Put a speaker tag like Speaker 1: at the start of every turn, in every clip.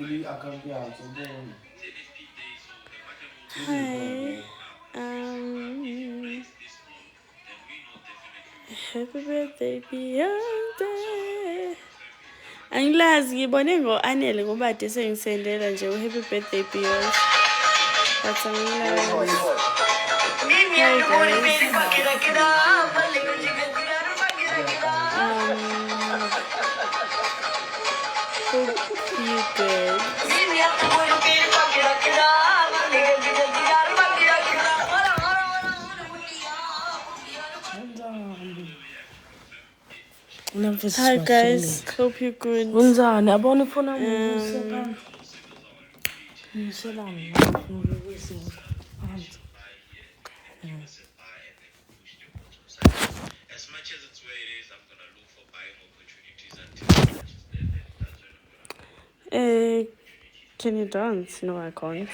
Speaker 1: Hi. Happy birthday, Beyonce. Angilazi ngibone ngo-Anele ngobade sengisendela nje happy birthday Beyonce. But angilazi. Hi guys. Hope you good. Hi guys, hope you're good.
Speaker 2: Unzani abona ufuna
Speaker 3: As much as it's where it is, I'm gonna look for buying opportunities until
Speaker 1: Can you dance? No, I can't.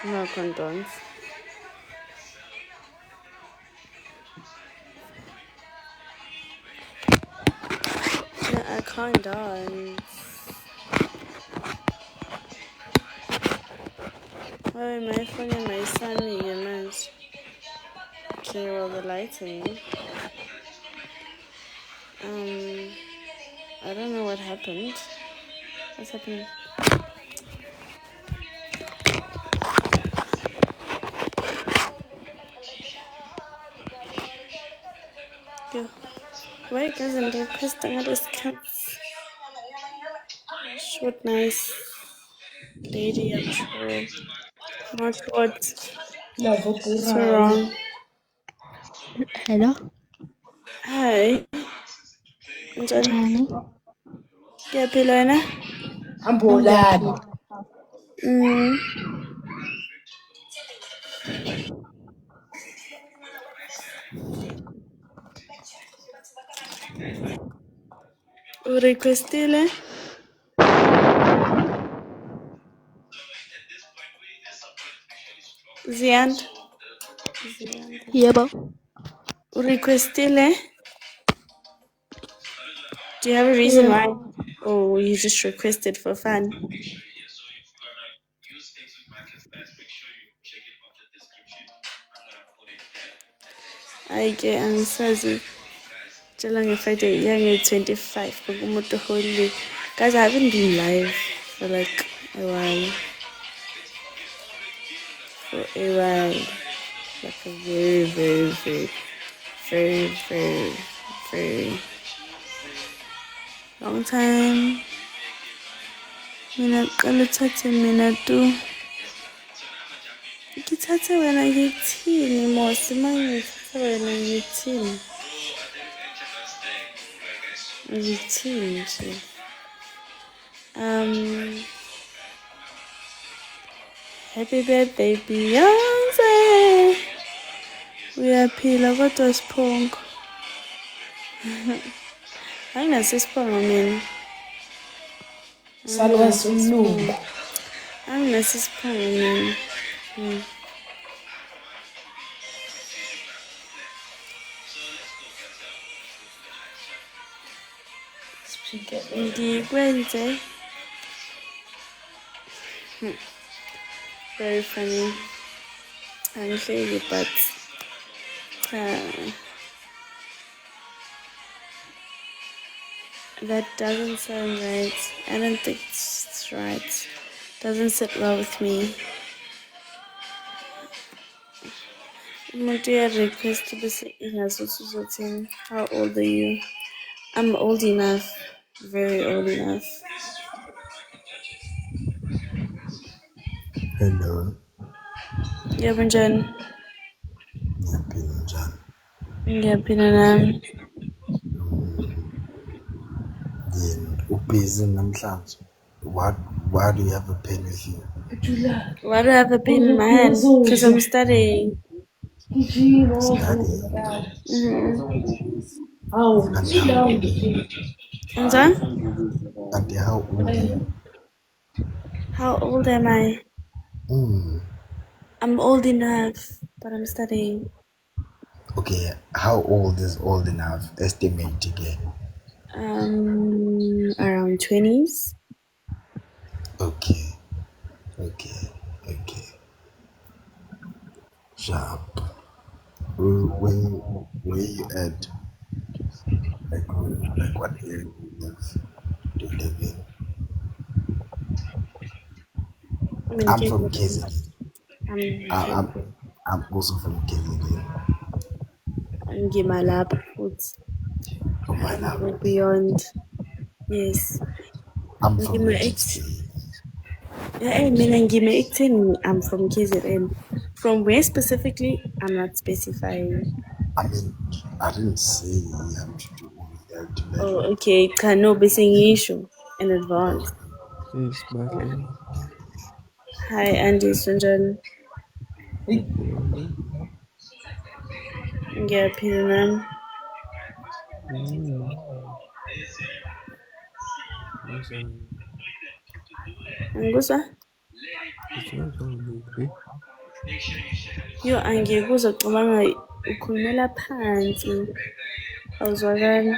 Speaker 1: No, I can't dance. No, I can't dance. Oh, my phone and my son, man. Okay, well, the lighting. I don't know what happened. What's happening? Yo, why doesn't request another cats? Short, nice lady, I'm sure. Not short. So wrong.
Speaker 4: Hello.
Speaker 1: Hi.
Speaker 4: Njani?
Speaker 1: Ngiyaphila wena?
Speaker 2: Ambulana.
Speaker 1: Urequestile? Ziand?
Speaker 4: Yebo.
Speaker 1: Urequestile? Do you have a reason why? Or you just requested for fun? I angisazi tshela nge-Friday yange-25 kumuntu holy. Guys, I haven't been live for like a while. Like a very long time. Mina qala uthathe mina tu. Ngithathe wena ngithini mosi mangithathe wena ngithini? Ngithini nje? Happy birthday Beyonce. Uyaphila kodwa siphongo. Anginaso isiphongo mina.
Speaker 2: Salwas umlungu.
Speaker 1: Anginaso isiphongo mina. Ngikwenze. Very funny. Angihleli but that doesn't sound right. I don't think it's right. Doesn't sit well with me. Umuntu uya-request bese ingasuthi uzothini. How old are you? I'm old enough. Very old enough.
Speaker 5: Hello.
Speaker 1: Yebo njani?
Speaker 5: Ngiyaphila njani?
Speaker 1: Ngiyaphila nami.
Speaker 5: Yini ubusy namhlanje? Why do you have a pen with you?
Speaker 1: Why do I have a pen in my hand? Because I'm studying.
Speaker 5: Studying.
Speaker 1: And so?
Speaker 5: And how old are you?
Speaker 1: How old am I? I'm old enough, but I'm studying.
Speaker 5: Okay, how old is old enough? Estimate again.
Speaker 1: Around 20s.
Speaker 5: Okay. Sharp. Where you at? Like what area do you live in? I'm from KZN. I'm I'm also from KZN.
Speaker 1: Ngimalapha futhi.
Speaker 5: Oh my love.
Speaker 1: Beyond. Yes.
Speaker 5: I'm from
Speaker 1: Ngima
Speaker 5: Richards Bay.
Speaker 1: mina ngime ekutheni I'm from KZN. From where specifically, I'm not specifying.
Speaker 5: I mean, I didn't say you have to do all that to
Speaker 1: Oh,
Speaker 5: measure.
Speaker 1: okay. Cha no bese ngisho in advance.
Speaker 6: Yes, Bartley.
Speaker 1: Hi Andy Sunjan. Ngiyaphila nami. Angikuzwa? Yo angikuzwa cabanga ukhulumela phansi. Awuzwakali.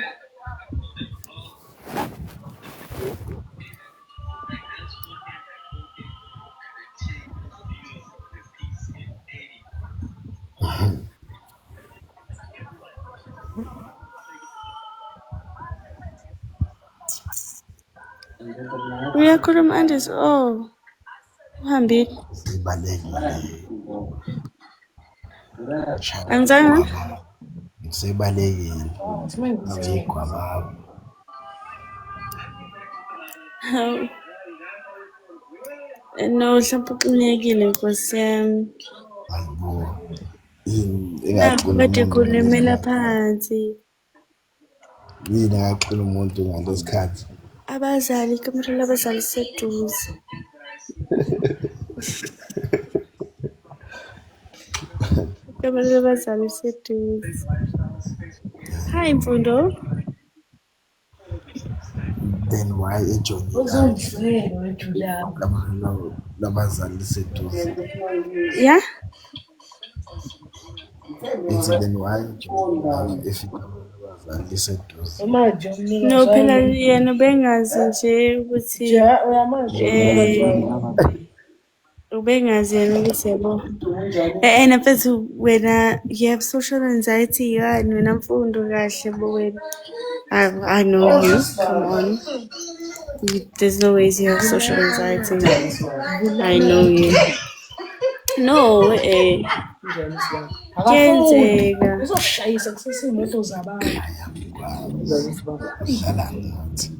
Speaker 1: Uyakhuluma Andis? Oh. Uhambile.
Speaker 5: Sibalekile.
Speaker 1: Angizange?
Speaker 5: Sibalekile. Ngigwababa.
Speaker 1: Hawu. No, mhlawumbe uxinekile Nkosi yami.
Speaker 5: Hayibo.
Speaker 1: Nakho kade khulumela phansi.
Speaker 5: Yini akaxina umuntu ngalesikhathi?
Speaker 1: Abazali, ikamera labazali liseduze. Ikamera labazali liseduze. Hi Mfundo.
Speaker 5: Then why ejoyine labazali liseduze?
Speaker 1: Yeah?
Speaker 5: It's then why ejoyine if labazali liseduze?
Speaker 1: No, phela yena bengazi nje ukuthi ubengazi yena ukuthi yabo. And mfethu wena you have social anxiety yani wena Mfundo kahle bo wena. I know you. Come on. There's no ways you have social anxiety. I know you. No, kuyenzeka.
Speaker 2: Uzoshayisa kusese imoto zabantu.
Speaker 5: Udlala ngathi.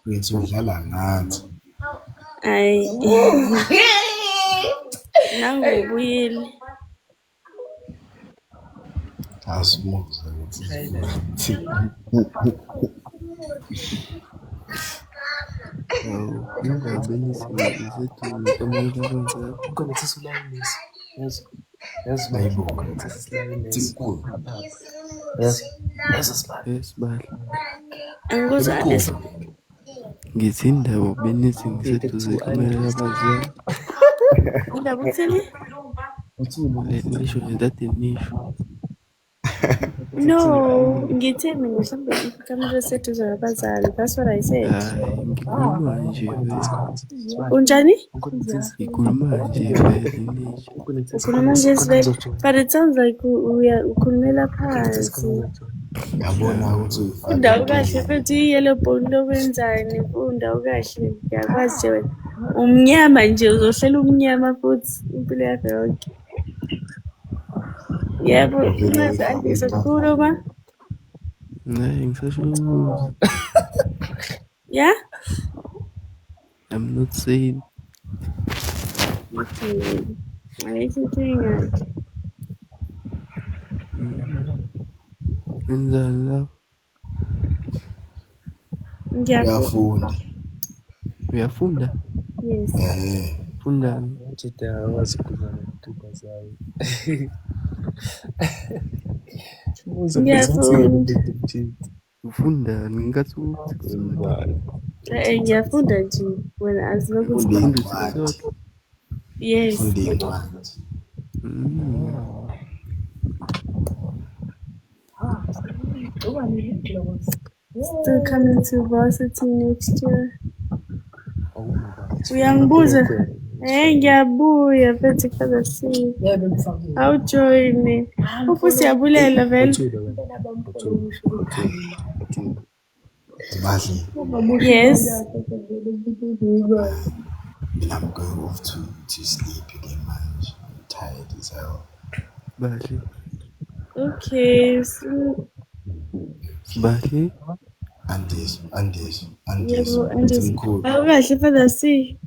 Speaker 5: Ngithi udlala ngathi.
Speaker 1: Ay. Nangubuyile.
Speaker 5: Asimuza ukuthi.
Speaker 1: Angikuzwa Andis.
Speaker 6: Ngithi indaba benisi ngiseduze kumele abazali.
Speaker 1: Indaba uthini?
Speaker 6: Nisho ngedade nisho.
Speaker 1: No, ngithe mina mhlawumbe ikamera liseduze nabazali. That's what I said.
Speaker 6: Hayi, ngikhuluma nje
Speaker 1: Unjani?
Speaker 6: ngikhuluma nje nisho.
Speaker 1: Ukhuluma nje but it sounds like ukhulumela phansi.
Speaker 5: Ngiyabona ukuthi uyifaka.
Speaker 1: Indawo kahle futhi i-yellow bone lokwenzani? Indawo kahle ngiyakwazi nje wena. Umnyama nje uzohlela umnyama futhi impilo yakho yonke. Yebo, ngazi Andis ukukhuluma.
Speaker 6: Hayi, ngisasho.
Speaker 1: Yeah?
Speaker 6: I'm not saying.
Speaker 1: Ayikho inkinga.
Speaker 6: Wenzani lapho?
Speaker 5: Ngiyafunda.
Speaker 6: Uyafunda?
Speaker 1: Yes.
Speaker 6: Fundani?
Speaker 1: Ngiyafunda.
Speaker 6: Ufundani? Ngikathi
Speaker 1: Ngiyafunda nje wena azi lokuthi. Yes. Still coming to varsity next year. Uyangibuza? Ngiyabuya mfethu Father C.
Speaker 2: Yebo ngifakile.
Speaker 1: Awujoyini. Upho siyabulela vele.
Speaker 5: Bahle,
Speaker 1: Yes.
Speaker 5: I'm going off to sleep again, man. I'm tired as hell.
Speaker 6: Bahle.
Speaker 1: Okay. So,
Speaker 6: Bahle.
Speaker 5: Andes.
Speaker 1: yebo Andes.
Speaker 5: Cool.
Speaker 1: Awukahle Father C.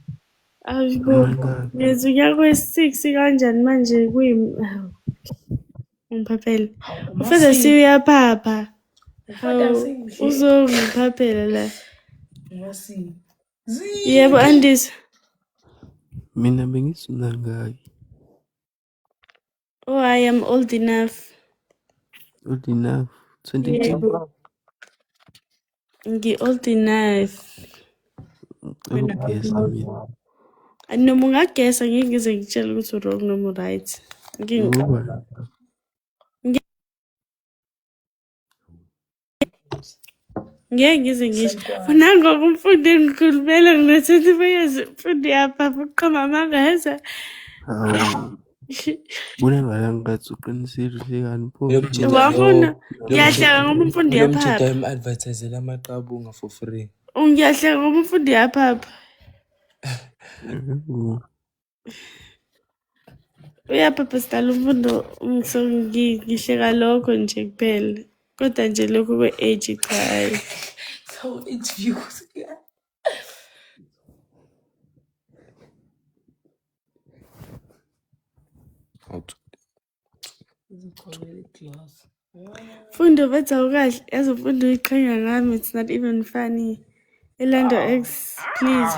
Speaker 1: Ayibo. Ngezunya kwe-6 kanjani manje ngiphaphela. Ufethu C uyaphapha. Hawu uzongiphaphela la.
Speaker 2: Ngasi.
Speaker 1: Yebo Andis.
Speaker 6: Mina bengisuna ngayo.
Speaker 1: Oh, I am old enough.
Speaker 6: Old enough. 22.
Speaker 1: Ngi-old enough.
Speaker 6: Ukugesa mina.
Speaker 1: Noma ungagesa ngeke ngize ngitshele ukuthi u-wrong noma u-right.
Speaker 6: Ngoba
Speaker 1: Ngeke ngize ngisho. Nangoku umfundi engikhulumela ngine-25 years umfundi yaphapha uqamba amangeza.
Speaker 6: hawu. Bona ngala ngathi uqinisile hlekani pho.
Speaker 1: Wafuna ngiyahleka ngoba umfundi yaphapha.
Speaker 7: Im-advertisela amaqabunga for free.
Speaker 1: Ngiyahleka ngoba umfundi yaphapha. Uyaphapha sidala umfundo ngihleka lokho nje kuphela. Kodwa nje lokhu kwe-age cha hayi.
Speaker 2: So interviews.
Speaker 1: Fundo bethi awukahle yazi ufundo uyiqhenya ngami it's not even funny. Elando X please.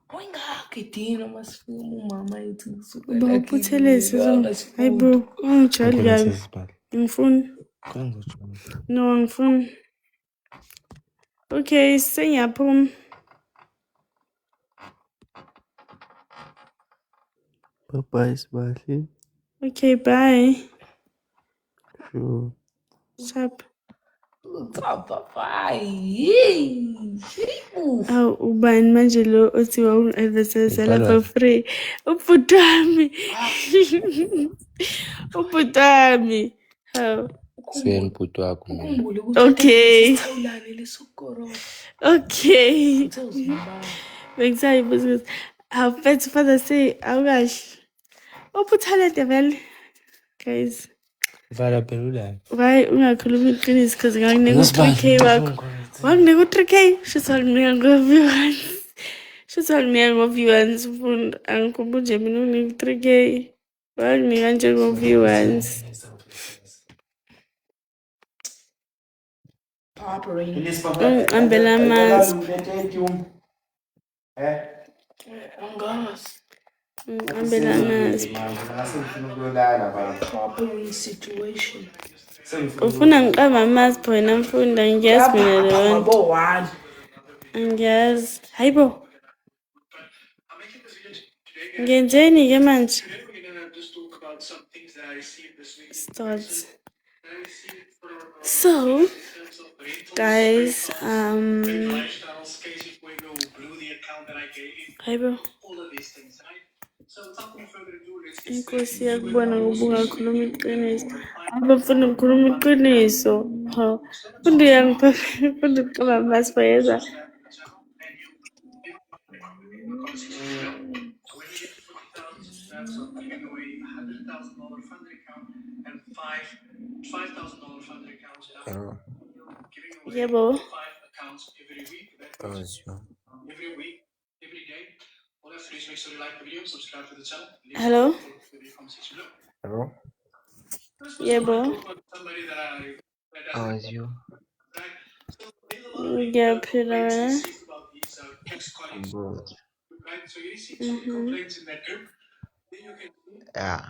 Speaker 2: Oyingakidina masifuna umama yethu kusuka.
Speaker 1: Bawuphuthelise hayi bro ungijwayele kabi. Ngifuna. No ngifuna. Okay sengiyaphuma.
Speaker 6: Bye Sibahle.
Speaker 1: Okay bye.
Speaker 6: Sure.
Speaker 1: Sharp.
Speaker 2: Bye.
Speaker 1: Ubani manje lo othiwa ungi-advertisela for free. Ubhuti wami. Ubhuti wami. Hawu.
Speaker 7: Siyeni bhuti wakho mina.
Speaker 2: Ukhumbule ukuthi
Speaker 1: Okay.
Speaker 2: uthawulane lesokoro.
Speaker 1: Okay.
Speaker 2: Uthawuzibaba.
Speaker 1: Bengisayibuza ukuthi awufethu Father say awukahle. Uphuthalente vele. Guys.
Speaker 7: Vala phela.
Speaker 1: Why ungakhuluma iqiniso because ngakunika u-3K wakho. Wanginika u-3K shuthi wanginika ngo-viewers. Shuthi wanginika ngo-viewers mfundo. Angikhumbuli nje mina unginika u-3K. Wanginika nje ngo-viewers. Ungihambela amazi. Ungihambela amazi.
Speaker 2: Situation.
Speaker 1: Ufuna ngiqamba amazi phela mfundo angiyazi mina leyo nto.
Speaker 2: Bo-1.
Speaker 1: Angiyazi. Hayibo. Ngenzeni-ke manje? Start. So, guys, hayibo. Inkosi yakubona ngoba ungakhuluma iqiniso. Abafuna ukukhuluma iqiniso. Ha. Mfundo yangiphapha. Mfundo uqamba amazi bayeza. Yebo. Hello.
Speaker 7: Hello?
Speaker 1: Yebo.
Speaker 7: How is you?
Speaker 1: Ngiyaphila wena.
Speaker 7: Good.
Speaker 3: Yeah.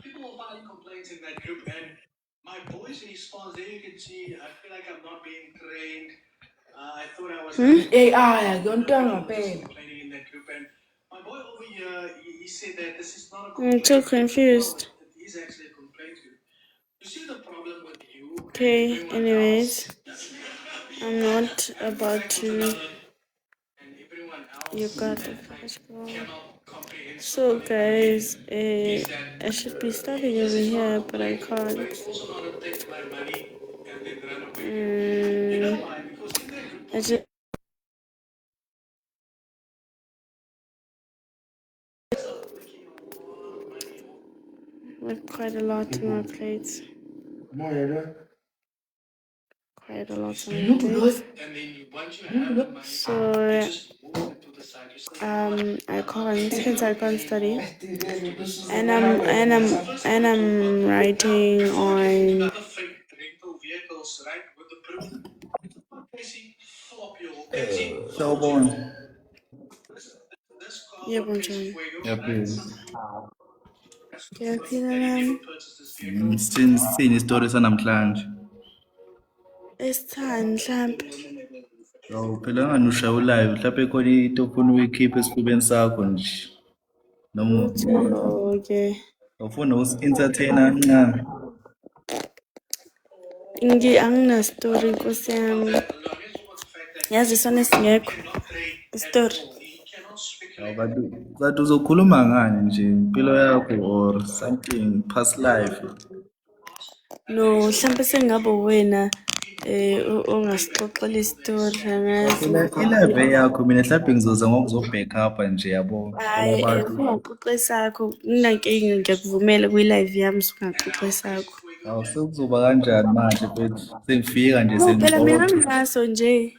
Speaker 3: People will file complaints in that group, and my voice response, there you can see, I feel like I'm not being trained. I thought I was
Speaker 2: AI, gontanga phela.
Speaker 3: complaining in that group, and my boy over here, he said that this is not a
Speaker 1: I'm
Speaker 3: complaint.
Speaker 1: too confused.
Speaker 3: It is actually a complaint. You see the problem with you.
Speaker 1: Okay, anyways. I'm not about to You got the first one. So guys, I should be starting over here, but I can't. I just have quite a lot on my plate. Quite a lot on my plate. So I can't, hence I can't study. And I'm writing on
Speaker 8: Sawubona.
Speaker 1: Yebonjani.
Speaker 8: Yaphila.
Speaker 1: Ngiyaphila nami.
Speaker 8: Sithini isitori sanamhlanje?
Speaker 1: Esithani mhlampe.
Speaker 8: Awu phela ngani ushaya live mhlawumbe khona into ofuna uyikhiphe esifubeni sakho nje. Noma
Speaker 1: Lutho-ke.
Speaker 8: ufuna usi-entertaina kancane.
Speaker 1: Angina-story Nkosi yami. Yazi sona singekho. Story.
Speaker 8: Awu kanti uzokhuluma ngani nje impilo yakho or something past life?
Speaker 1: No, mhlampe sengaba wena ongasixoxela istory angazi.
Speaker 8: Ilive yakho mina mhlawumbe ngizoza ngokuzobhack up nje yabo.
Speaker 1: Hayi, ungaxoxa esakho. Nginankinga ngiyakuvumela kwi-live yami ungaxoxa esakho.
Speaker 8: Awu sekuzoba kanjani manje mfethu? Sengifika nje
Speaker 1: Phela mina nginaso nje.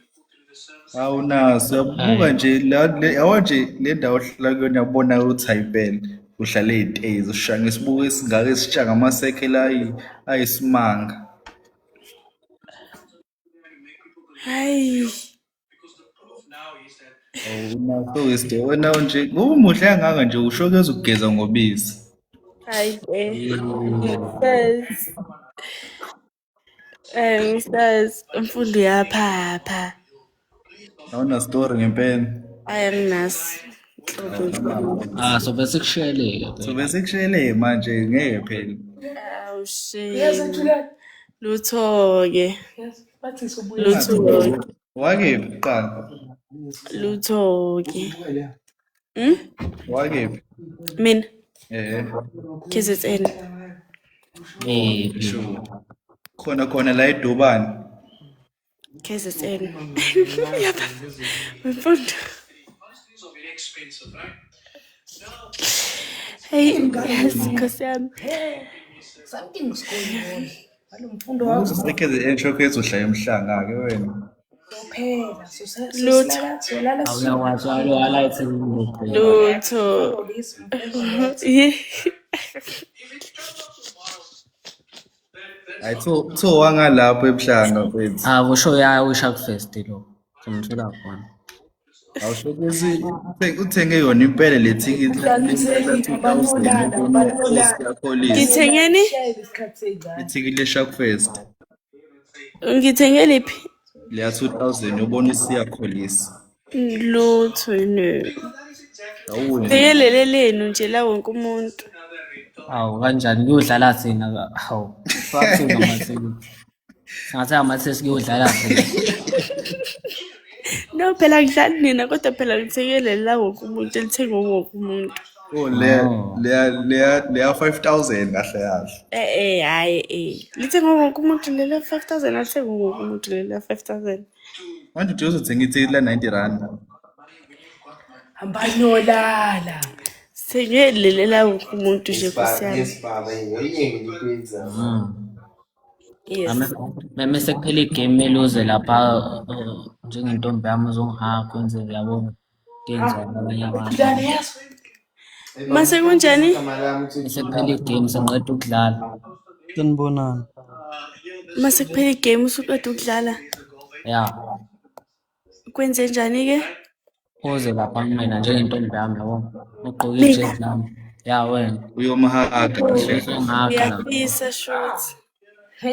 Speaker 8: Awunaso uyabuka nje yawa nje le ndawo ohlala kuyona yabona ukuthi hayiphela uhlala ey'tezi ushaya ngesibuko esingaka esitsha ngamasekela ayisimanga.
Speaker 1: Hayi.
Speaker 8: Awunaso weside wena nje ngoba umuhle kangaka nje usho keza ukugeza ngobisi.
Speaker 1: Hayi Mrs. Mfundo yaphapha.
Speaker 8: Awuna story ngempela.
Speaker 1: Anginaso.
Speaker 7: So bese kushiyeleke.
Speaker 8: So bese kushayele manje ngeke phela.
Speaker 1: Awu shame. Lutho-ke. Lutho-ke.
Speaker 8: Wakephi qala?
Speaker 1: Lutho-ke.
Speaker 8: Wakephi?
Speaker 1: Mina.
Speaker 8: KZN.
Speaker 7: Sure.
Speaker 8: Khona la eDubani.
Speaker 1: KZN. Mfundo. Hey, yes, Nkosi yami.
Speaker 2: Something's going on. Mfundo wakho
Speaker 8: KZN showcase uhlaya emhlanga-ke wena.
Speaker 2: phela
Speaker 1: Lutho.
Speaker 7: Awuyakwazi highlights
Speaker 1: Lutho.
Speaker 8: Hayi tho wangalapho ebuhlanga mfethu.
Speaker 7: Usho ya uShark Fest lo. Somthola khona.
Speaker 8: Awusho ukuthi uthenge yona impela le ticket
Speaker 1: Ngithengeni?
Speaker 8: iticket le-Shark Fest
Speaker 1: Ngithenge liphi?
Speaker 8: leya 2000 ubona usiyakholisa.
Speaker 1: Lutho no. Ngiyelele lenu nje la wonke umuntu.
Speaker 7: Kanjani kuyodlala thina futhi ngamatheki. Ngathi amatheki kuyodlala thina.
Speaker 1: No phela ngidlali nina kodwa phela ngithengele la wonke umuntu elithengwe wonke umuntu.
Speaker 8: Leya 5000 kahle kahle.
Speaker 1: Hayi lithengwe wonke umuntu lele 5000 alithengwe wonke umuntu lele 5000.
Speaker 8: Manje uthi uzothenga iticket la 90 rand.
Speaker 2: hambani yolala.
Speaker 1: Sengele la wonke umuntu nje Nkosi yami. Yes.
Speaker 7: Mase kuphela igame eluze lapha njengentombi yami uzongihaga kwenzeke yabo kenza abanye abantu.
Speaker 1: Mase kunjani?
Speaker 7: Sekuphela igame sengiqeda ukudlala.
Speaker 6: Sanibonani.
Speaker 1: Mase kuphela igame usuqeda ukudlala.
Speaker 7: Ya.
Speaker 1: Kwenze njani ke?
Speaker 7: Uze lapha kumina njengentombi yami yabo. Ugqoke ijazi lami. Ya wena.
Speaker 8: Uyomhaga kahle.
Speaker 1: Uyafisa shothi.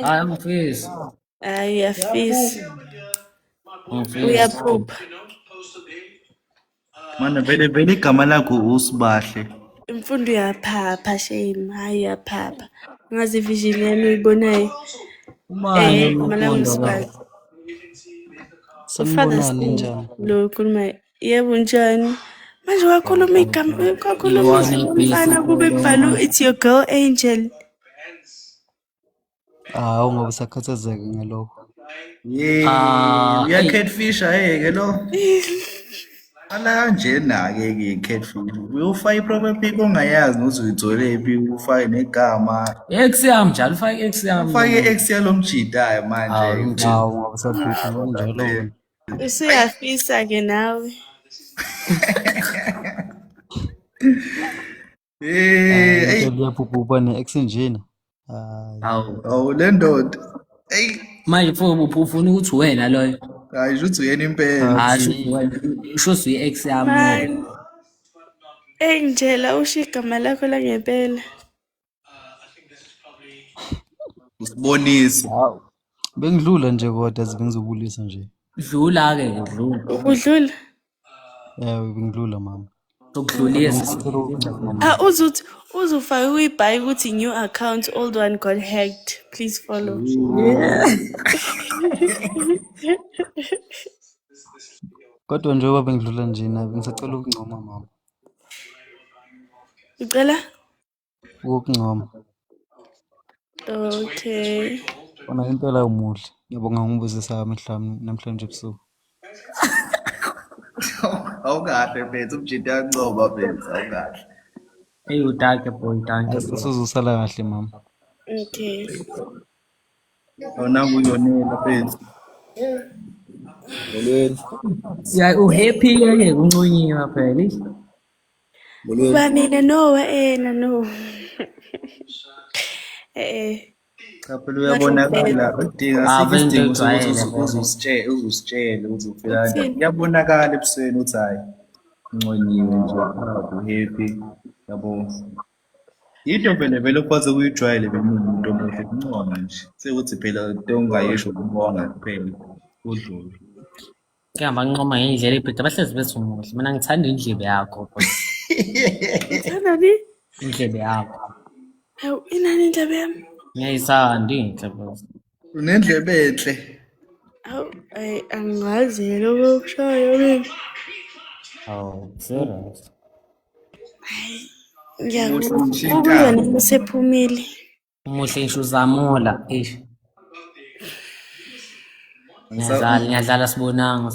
Speaker 7: Angifisi.
Speaker 1: Uyafisa. Uyaphupha.
Speaker 8: Mana vele igama lakho usibahle.
Speaker 1: Imfundo yaphapha shame. Hayi yaphapha. Ngazi vision yami uyibonayo.
Speaker 7: Umani
Speaker 1: Malanga usibazi.
Speaker 6: Sanibonani njani?
Speaker 1: Lo khuluma Yebo njani? Manje kwakhuluma
Speaker 7: Iwona
Speaker 1: izwi
Speaker 7: ibhesi
Speaker 1: lomfana kube
Speaker 7: kulo
Speaker 1: kubhalwe
Speaker 7: manje.
Speaker 1: it's your girl Angel.
Speaker 9: Hawu ngoba usakhathazeka ngalokho.
Speaker 7: Eyi,
Speaker 8: Uyakhetfisha ke lo. Ala kanjena-ke catfish. Uyofaka i-profile pic ongayazi nokuthi uyitholephi, ufake negama.
Speaker 7: i-ex yami njalo ufake i-ex yami.
Speaker 8: Ufake i-ex yalo mjidayo manje.
Speaker 9: Hawu ngoba usabhitha kunjalo wena.
Speaker 1: Usuyafisa-ke nawe.
Speaker 9: Impela iyabhubhuba ne-ex njena.
Speaker 7: Hawu.
Speaker 8: Awu le ndoda. Eyi.
Speaker 7: Manje mfowethu ufuna ukuthi wena loyo.
Speaker 8: Hayi shothi uyena impela.
Speaker 7: Hayi shothi uyi-ex yami.
Speaker 1: Man. Angela usho igama lakho langempela.
Speaker 8: Usibonise.
Speaker 9: Hawu. Bengidlula nje kodwa azibe ngizobulisa nje.
Speaker 7: Dlula-ke dlula.
Speaker 1: Udlula?
Speaker 9: Bengidlula mama.
Speaker 7: Sokudlulisa.
Speaker 1: Uzufake kuyibhayi ukuthi new account, old one got hacked. Please follow.
Speaker 9: Kodwa njengoba bengidlula nje nabe ngisacela ukuncoma mama.
Speaker 1: Ucela?
Speaker 9: Ukuncoma.
Speaker 1: Okay.
Speaker 9: Wona impela umuhle. Ngiyabonga ngokubuzisa emehlami namhlanje ebusuku.
Speaker 8: Awukahle mfethu umjida yancoma mfethu awukahle.
Speaker 7: Hey udanke boy, danke.
Speaker 9: Usuzusala kahle mama.
Speaker 1: Okay.
Speaker 8: Awunanga uyonela mfethu.
Speaker 5: Molweni.
Speaker 7: Siya uhappy-ke kunconyiwe phela.
Speaker 5: Molweni.
Speaker 1: Ba mina no no.
Speaker 8: Cha phela uyabonakala udinga isidingo sokuthi uzusitshele ukuthi ufika kanjani. Kuyabonakala ebusweni uthi hayi unconyiwe nje happy yabo. Into vele ukwazi ukuyijwayele bemuntu omuhle kuncoma nje. Sekuthi phela into ongayisho ukubonga kuphela udlule.
Speaker 7: Ngihamba ngincoma ngendlela ebheda abahlezi bethi umuhle. Mina ngithanda indlebe yakho.
Speaker 1: Uthandani?
Speaker 7: Indlebe yakho.
Speaker 1: Hawu inani indlebe yami?
Speaker 7: Ngiyayisanda indlebe.
Speaker 8: Unendlebe enhle.
Speaker 1: Hawu angazi lokho kushayo mina.
Speaker 7: Hawu serious.
Speaker 1: Ngiyakubona nami sephumile.
Speaker 7: Umuhle ngisho uzamola eish. Ngiyadlala sibonanga.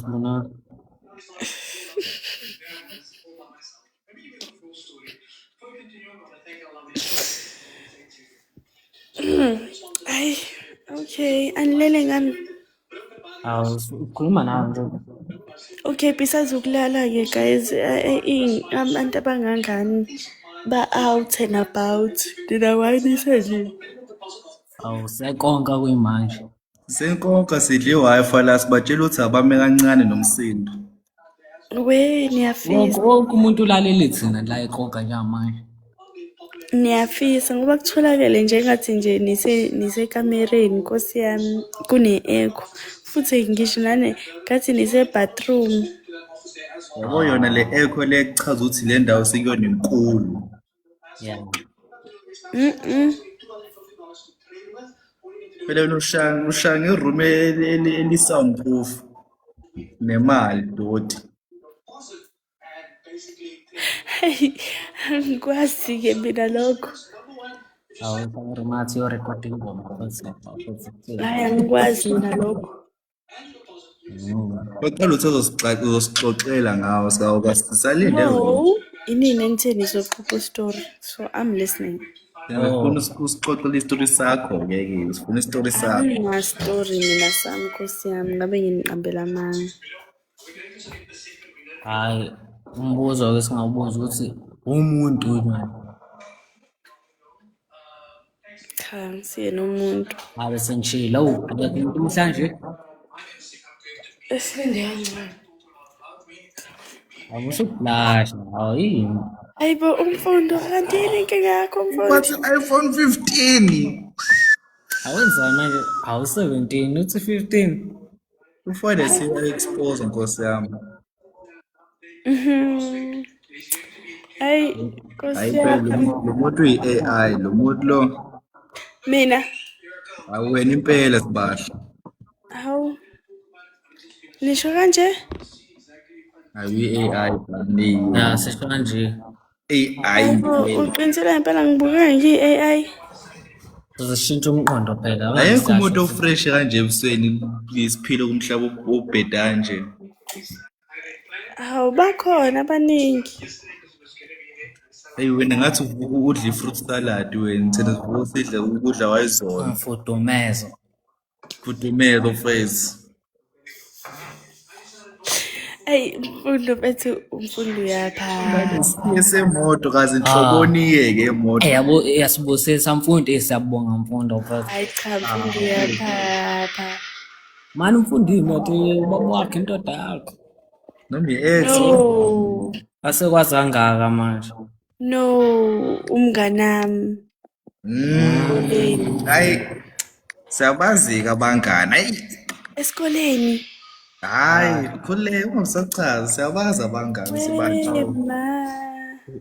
Speaker 1: Ay, okay, anilele ngani?
Speaker 7: Hawu ukhuluma nawe nje.
Speaker 1: Okay, besides ukulala-ke guys, abantu abangangani ba-out and about. Ninawayinisa nje.
Speaker 7: Hawu sekonka kuyimanje.
Speaker 8: Senkonka sidla i-Wi-Fi la sibatshela ukuthi abame kancane nomsindo.
Speaker 1: Niyafisa.
Speaker 7: Wonke umuntu ulalele thina la ekonka njengamanje.
Speaker 1: Niyafisa ngoba kutholakele nje engathi nje nisekamereni Nkosi yami kune-echo. Futhi ngisho nane ngathi nise-bathroom.
Speaker 8: Yabo yona le echo le kuchaza ukuthi le ndawo sekuyona inkulu.
Speaker 7: Yeah.
Speaker 8: Phela ushanga iroom eli-soundproof nemali doti.
Speaker 1: Hayi, angikwazi-ke mina lokho.
Speaker 7: Hawu remote yo recording ingoma futhi.
Speaker 1: Hayi angikwazi mina lokho.
Speaker 8: Baqala ukuthi uzosixoxela ngawo sisalinde.
Speaker 1: No, inini enitheni soqoqa story. So I'm listening.
Speaker 8: Ngifuna usixoxele istory sakho-ke sifuna istory sakho.
Speaker 1: Angina-story mina sami Nkosi yami ngabe nginiqambela amanga.
Speaker 7: Hayi umbuzo-ke singawubuza ukuthi umuntu manje.
Speaker 1: Cha ngisiyena umuntu.
Speaker 7: Ngabe sengishilo akekho umuntu namhlanje.
Speaker 1: Esilinde kancane.
Speaker 7: Awusuflash hawu yini.
Speaker 1: Hayibo umfundo kanti yini inkinga yakho mfundo?
Speaker 8: What's iPhone 15?
Speaker 7: Awenza manje awu 17 uthi 15.
Speaker 8: Ufone siya-expose Nkosi yami.
Speaker 1: Hayi Nkosi
Speaker 8: Hayi phela
Speaker 1: yami.
Speaker 8: lo muntu uyi-AI lo muntu lo.
Speaker 1: Mina.
Speaker 8: Hawu wena impela sibasha.
Speaker 1: Hawu. Nisho kanje?
Speaker 8: Ayi-AI bani.
Speaker 7: Ya sisho kanje.
Speaker 8: AI
Speaker 1: Hayibo, uqinisele ngempela ngibukeka ngiyi-AI.
Speaker 7: Uzoshintsha umqondo phela.
Speaker 8: ayekho umuntu ofresh kanje ebusweni ngisiphile kumhlaba obheda kanje.
Speaker 1: Hawu bakhona abaningi.
Speaker 8: Hey wena ngathi udla i-fruit salad wena thina sivuka sidla ukudla wayizolo.
Speaker 7: Umfudumezo.
Speaker 8: Futhumelo phrase.
Speaker 1: Hey, umfundo bethu umfundo uyapha.
Speaker 8: Yesemoto kaze nhloboni-ke emoto.
Speaker 7: Yabo yasibusisa mfundi siyabonga mfundo phela.
Speaker 1: Hayi cha mfundo uyaphapha.
Speaker 7: Mani umfundi imoto ubaba wakhe indoda yakho.
Speaker 8: Noma i-ex.
Speaker 1: No.
Speaker 7: Asekwazi kangaka manje.
Speaker 1: No, umnganami.
Speaker 8: Hayi siyabazi-ke abangani. Hayi
Speaker 1: Esikoleni.
Speaker 8: hayi khululeka ungasachazi siyabazi abangani sibanje.
Speaker 1: Ma.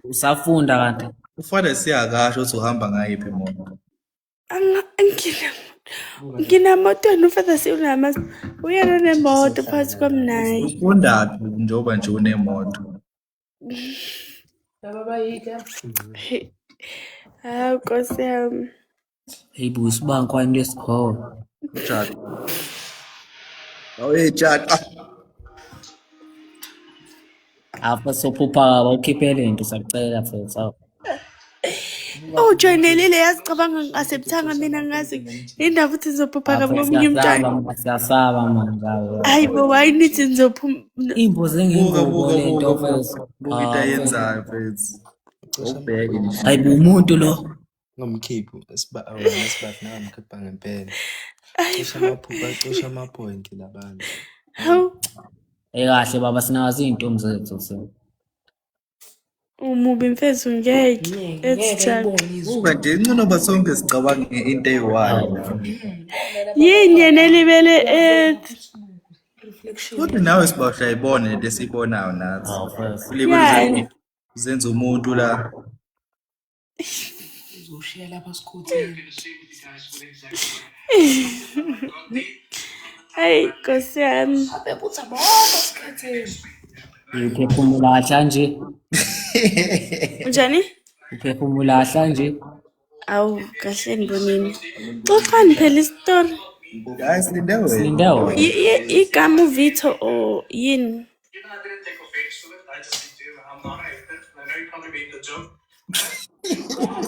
Speaker 7: Usafunda kanti.
Speaker 8: Kufanele siyakasho ukuthi uhamba ngayiphi imoto.
Speaker 1: Nginamoto nofana siunama. Uyena nemoto phakathi kwamnayi.
Speaker 8: Ufundaphi njengoba nje unemoto?
Speaker 2: Laba bayika.
Speaker 1: Hawu Nkosi yami.
Speaker 7: Hey bu isibankwane lesikole.
Speaker 8: Utshata. Awuyetshata.
Speaker 7: Apha sophupha bawukhiphele into sakucela mfethu.
Speaker 1: Joyinelile yazicabanga ngasebuthanga mina ngazi indaba ukuthi ngizophupha kabomunye umntwana.
Speaker 7: Siyasaba manje.
Speaker 1: Hayibo why nithi nizophuma
Speaker 7: Imbo zengingubo lento mfethu.
Speaker 8: Buka into ayenzayo mfethu. Ubheke nje.
Speaker 7: Hayibo umuntu lo.
Speaker 6: Ngomkhiphi esibathi nangamkhipha ngempela. Cisha amaphoyinti labantu.
Speaker 1: hawu
Speaker 7: Kahle baba sinazi izintombi zethu sina.
Speaker 1: umubi mfethu ngeke esijake.
Speaker 8: Buka nje ingcono basonke sicabange into eyi-one.
Speaker 1: Yini yena elibele
Speaker 8: Kodwa nawe sibawusha ayibone lento esiyibonayo nathi.
Speaker 1: Yani.
Speaker 8: Zenza umuntu la.
Speaker 2: Uzoshiya lapha sikhutheni.
Speaker 1: Hayi Nkosi yami.
Speaker 2: Abebutha bonke sikhetheni.
Speaker 7: Uphefumula kahla nje.
Speaker 1: Njani?
Speaker 7: Uphefumula kahla nje.
Speaker 1: Awu kahle nibonini. Xoxani phela isitori.
Speaker 8: Guys, lindawo.
Speaker 7: Sindawo.
Speaker 1: Igama uVito or yini?
Speaker 3: I didn't take offense to it. I just need to. I'm not a hater. I know you probably made the joke.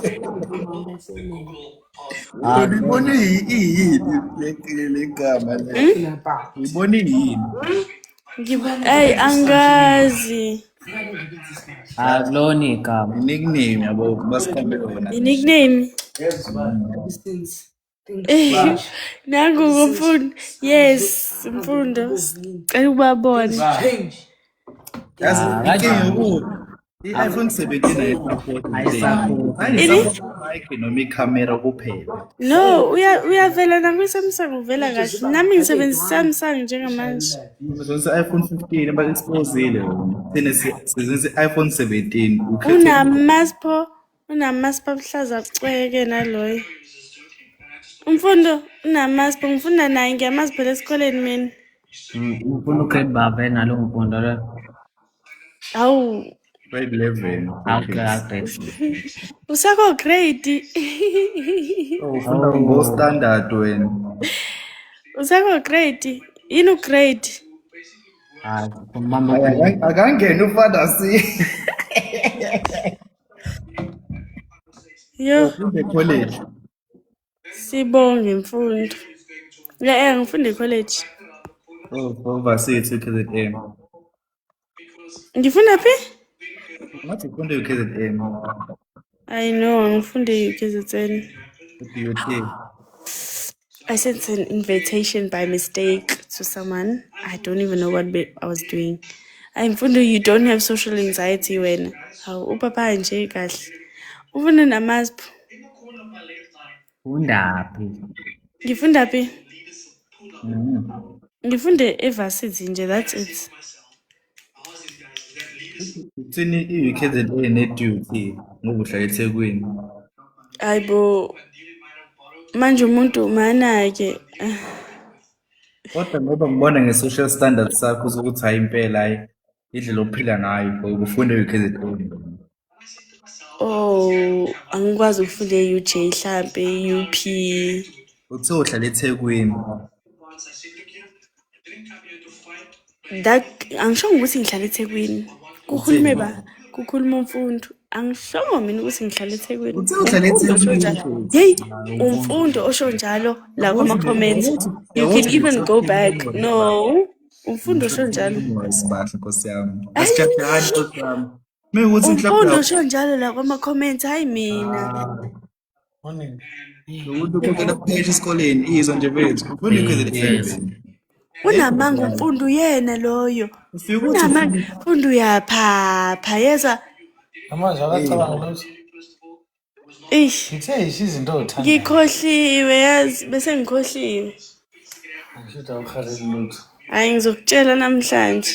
Speaker 3: The Google path.
Speaker 8: Ngibone iyini le gama le. Ngibone iyini.
Speaker 1: Hey angazi.
Speaker 7: Akulona igama.
Speaker 8: Nickname yabo basikhambe wena.
Speaker 1: Nickname. Nangu ngumfundo. Yes, mfundo. Cela ubabone.
Speaker 2: Change.
Speaker 8: Yazi inkinga ukuthi i-iPhone 17 ayisakho noma ikhamera kuphela.
Speaker 1: No, uyavela nakwi-Samsung uvela kahle. Nami ngisebenzisa Samsung njengamanje.
Speaker 8: Ngisebenzisa i-iPhone 15 ba-exposile. Thina sisebenzisa i-iPhone 17.
Speaker 1: Unamaspa buhlaza cweke naloyo. Umfundo unamaspa ngifunda naye ngiyamazi phela esikoleni mina.
Speaker 7: Ufuna ugrade baba nalo mfundo le.
Speaker 1: Awu
Speaker 8: Grade 11.
Speaker 7: Okay.
Speaker 1: usakho grade.
Speaker 8: Ufunda ngo-standard wena.
Speaker 1: Usakho grade. Yini ugrade?
Speaker 7: Mama
Speaker 8: Akangena ufana si.
Speaker 1: Yo,
Speaker 8: Ufunde college.
Speaker 1: sibonge mfundo. Ngifunda e-college.
Speaker 8: Overseas KZN.
Speaker 1: Ngifunda phi?
Speaker 8: Ngathi ufunde KZN.
Speaker 1: I know, ngifunde UKZN.
Speaker 8: What do you think?
Speaker 1: I sent an invitation by mistake to someone. I don't even know what I was doing. I'm Fundo, you don't have social anxiety when upapa nje kahle. Ufuna namasp.
Speaker 7: undaphi?
Speaker 1: Ngifunda phi? Ngifunde evarsity nje, that's it.
Speaker 8: Uthini i-KZN ne-duty ngoba uhlala eThekwini?
Speaker 1: Ayibo manje umuntu mana ke.
Speaker 8: Kodwa ngoba ngibona nge-social standard sakho ukuthi hayi impela hayi indlela ophila ngayo ufunde KZN.
Speaker 1: Oh, angikwazi ukufunda e-UJ mhlampe UP.
Speaker 8: Uthe uhlala eThekwini.
Speaker 1: Angishongo ukuthi ngihlala eThekwini. Kukhulume ba? Kukhuluma umfundo. Angishongo mina ukuthi ngihlala eThekwini.
Speaker 8: Uthe uhlala
Speaker 1: Umfundo osho njalo.
Speaker 8: eThekwini.
Speaker 1: Hey, umfundo osho njalo la kuma-comments. You can even go back. No. Umfundo osho njalo.
Speaker 8: Sibahle Nkosi yami. Asijabulani Nkosi yami. Mekuthi
Speaker 1: Umfundo osho njalo la kuma-comments hayi mina.
Speaker 8: Umuntu ukhokhela kuphela esikoleni izwe nje bethu. Ufunde KZN.
Speaker 1: Unamanga umfundo uyena loyo.
Speaker 8: Ufike uthi
Speaker 1: Unamanga umfundo uyaphapha yezwa.
Speaker 6: Amanje akacabanga lutho.
Speaker 1: Ish.
Speaker 6: Ngithe yisho izinto othanda.
Speaker 1: Ngikhohliwe yazi bese ngikhohliwe.
Speaker 6: Ngisho awukhaleli lutho.
Speaker 1: Hayi ngizokutshela namhlanje.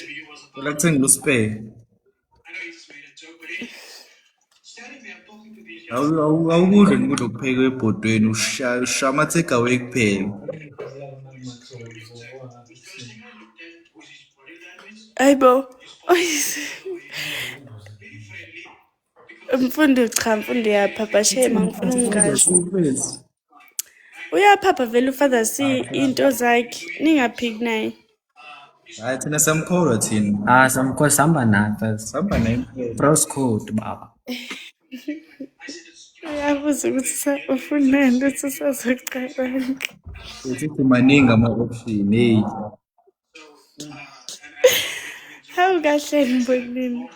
Speaker 8: Phela kuthenga lo spare. Awukudle ukudla okuphekwe ebhodweni ushaya ama-takeaway kuphela.
Speaker 1: Ayibo. Mfundo cha mfundo uyaphapha shema ngifuna ungazi. Uyaphapha vele ufather si into zakhe ningaphiki naye.
Speaker 8: Hayi thina samkholwa thina.
Speaker 7: Samkhosi sihamba naye.
Speaker 8: Sihamba naye.
Speaker 7: Bros code baba.
Speaker 1: Uyabuza ukuthi ufunani ukuthi usazokucabanga.
Speaker 8: Uthi maningi ama-option hey.
Speaker 1: Hawu kahle mbonini.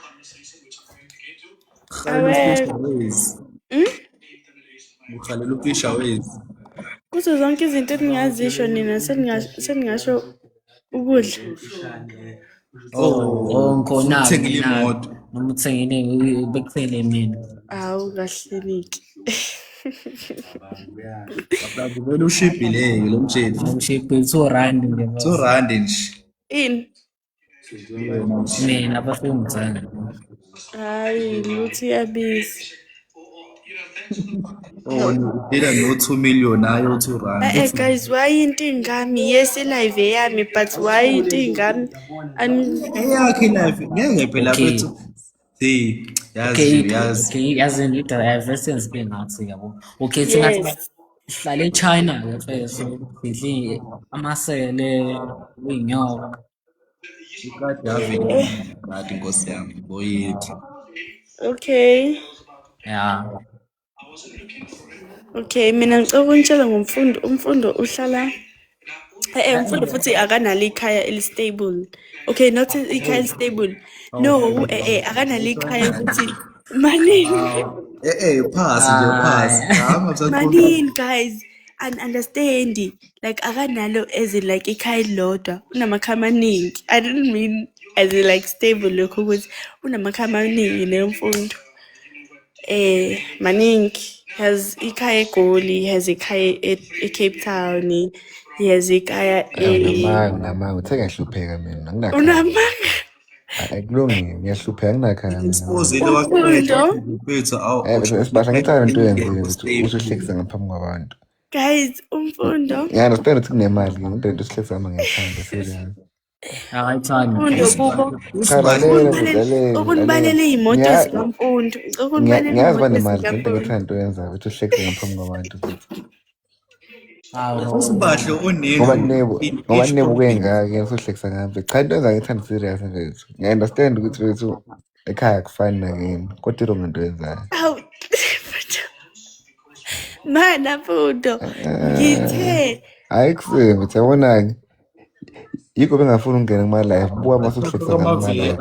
Speaker 8: Ukhalela uFisher Ways.
Speaker 1: Kuzo zonke izinto eningazisho nina seningasho ukudla.
Speaker 7: Ngona
Speaker 8: Uthengile imoto.
Speaker 7: noma uthengile bekuthele mina.
Speaker 1: Awu kahleliki.
Speaker 8: Vele ushibhile lo mtsheli.
Speaker 7: Ushiphe 2 rand nje.
Speaker 8: 2 rand nje.
Speaker 1: In.
Speaker 7: Mina abafungizana.
Speaker 1: Hayi luthi yabiza.
Speaker 8: Dela no 2 million ayo 2 rand.
Speaker 1: Guys, why into ingami? Yes, live yami, but why into ingami?
Speaker 8: Eyakhe live ngeke phela bethu. Hey, yazi.
Speaker 7: Yazi versions bengathi yabo. Okay, thina sihlala eChina ke so sidli amasele uyinyoka.
Speaker 8: Ikade yavela ngathi Nkosi yami boyithi.
Speaker 1: Okay.
Speaker 7: Yeah.
Speaker 1: Okay, mina ngicela ukunitshela umfundo uhlala umfundo futhi akanalo ikhaya elistable. Okay, not ikhaya elistable. No, akanalo ikhaya ukuthi manini.
Speaker 8: Pass.
Speaker 1: Manini guys, and understand like akanalo as in like ikhaya elilodwa unamakha amaningi. I don't mean as in like stable lokho ukuthi unamakha amaningi nemfundo. Maningi has ikhaya eGoli, has ikhaya eCape Town, he has ikhaya
Speaker 10: Ngamanga uthe ngiyahlupheka mina anginakhaya.
Speaker 1: Unamanga?
Speaker 10: Akulungile ngiyahlupheka anginakhaya mina.
Speaker 8: Sibozile waqedwa bethu
Speaker 10: Sibasha ngithanda into yenzile ukuthi usuhlekisa ngaphambi kwabantu.
Speaker 1: Guys, umfundo.
Speaker 10: Ngiyana sipenda ukuthi kunemali into esihlekisa ngama ngiyithanda serious.
Speaker 1: Ukunibalela iy'moto zikamfundo.
Speaker 10: Ngiyazi banemali into ngithanda into yenza ukuthi uhlekise ngaphambi kwabantu futhi.
Speaker 8: Usibahle oneni.
Speaker 10: Ngoba nebo kuyengaka usuhlekisa ngapha. Cha into yenza ngithanda serious mfethu. Ngiya-understand ukuthi wethu ekhaya akufani nakini kodwa irongo into yenzayo.
Speaker 1: Mana mfundo. Ngithe.
Speaker 10: Hayi kusembe yabona-ke. Yikho bengafuna ukungena kuma-live buka masuhlekisa ngama-live.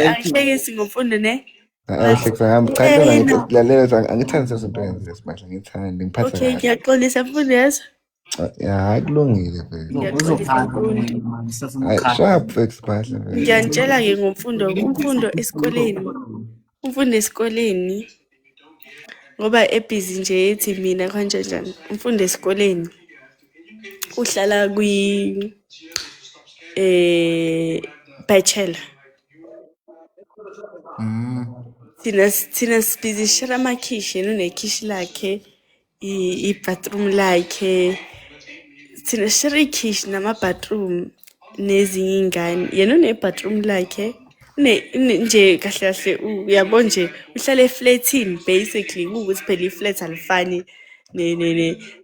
Speaker 1: Angihlekisi ngomfundo ne?
Speaker 10: Awuhlekisa ngami cha into lalela angithandi sezinto yenze Sibasha ngithandi ngiphatha kahle.
Speaker 1: Okay, ngiyaxolisa mfundo yazo.
Speaker 10: Ya hayi kulungile mfethu.
Speaker 1: Ngiyaxolisa mfundo.
Speaker 10: Sharp mfethu Sibasha.
Speaker 1: Ngiyanitshela-ke ngomfundo esikoleni. Umfundo esikoleni. Ngoba ebhizi nje ethi mina kanjani. Umfundo esikoleni. Uhlala bachelor. Thina sibhizi share amakhishi yena unekhishi lakhe i-bathroom lakhe. Thina share ikhishi nama-bathroom nezinye ingane. Yena une-bathroom lakhe nje kahle kahle uyabo nje uhlala eflatini basically kuwukuthi phela iflat alifani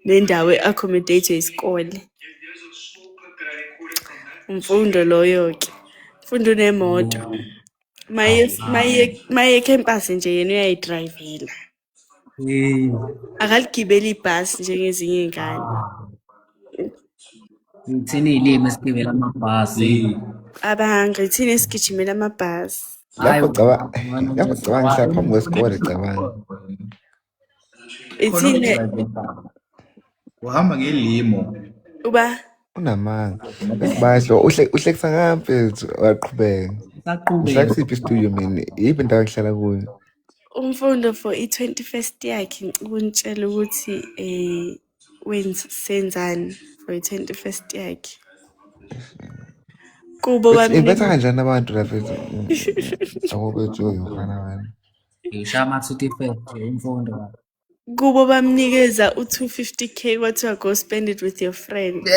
Speaker 1: nendawo e-accommodate isikole. Umfundo loyo-ke. Mfundo unemoto. Maye ecampus nje yena uyayidrayivela. Akaligibeli ibhasi njengezinye iy'ngane.
Speaker 7: Thina iy'limi esigibela amabhasi.
Speaker 1: Abangri thina esigijimela amabhasi.
Speaker 10: Lapho cabanga ngihlala phambi kwesikole cabanga.
Speaker 1: Ithina
Speaker 8: uhamba ngelimo
Speaker 1: uba
Speaker 10: Unamanga. Basho uhlekisa ngaphi waqhubeka. Uhlala kusiphi i-studio mina? Yiphi indawo engihlala kuyo?
Speaker 1: umfundo for i-21st yakhe ngicela ukuthi senzani for i-21st yakhe. Kubo
Speaker 10: Ibetha kanjani abantu lapha abobethu oyofana wena?
Speaker 7: Ngisho ama-21st umfundo.
Speaker 1: Kubo bamnikeza u-250k kwathiwa go spend it with your friend.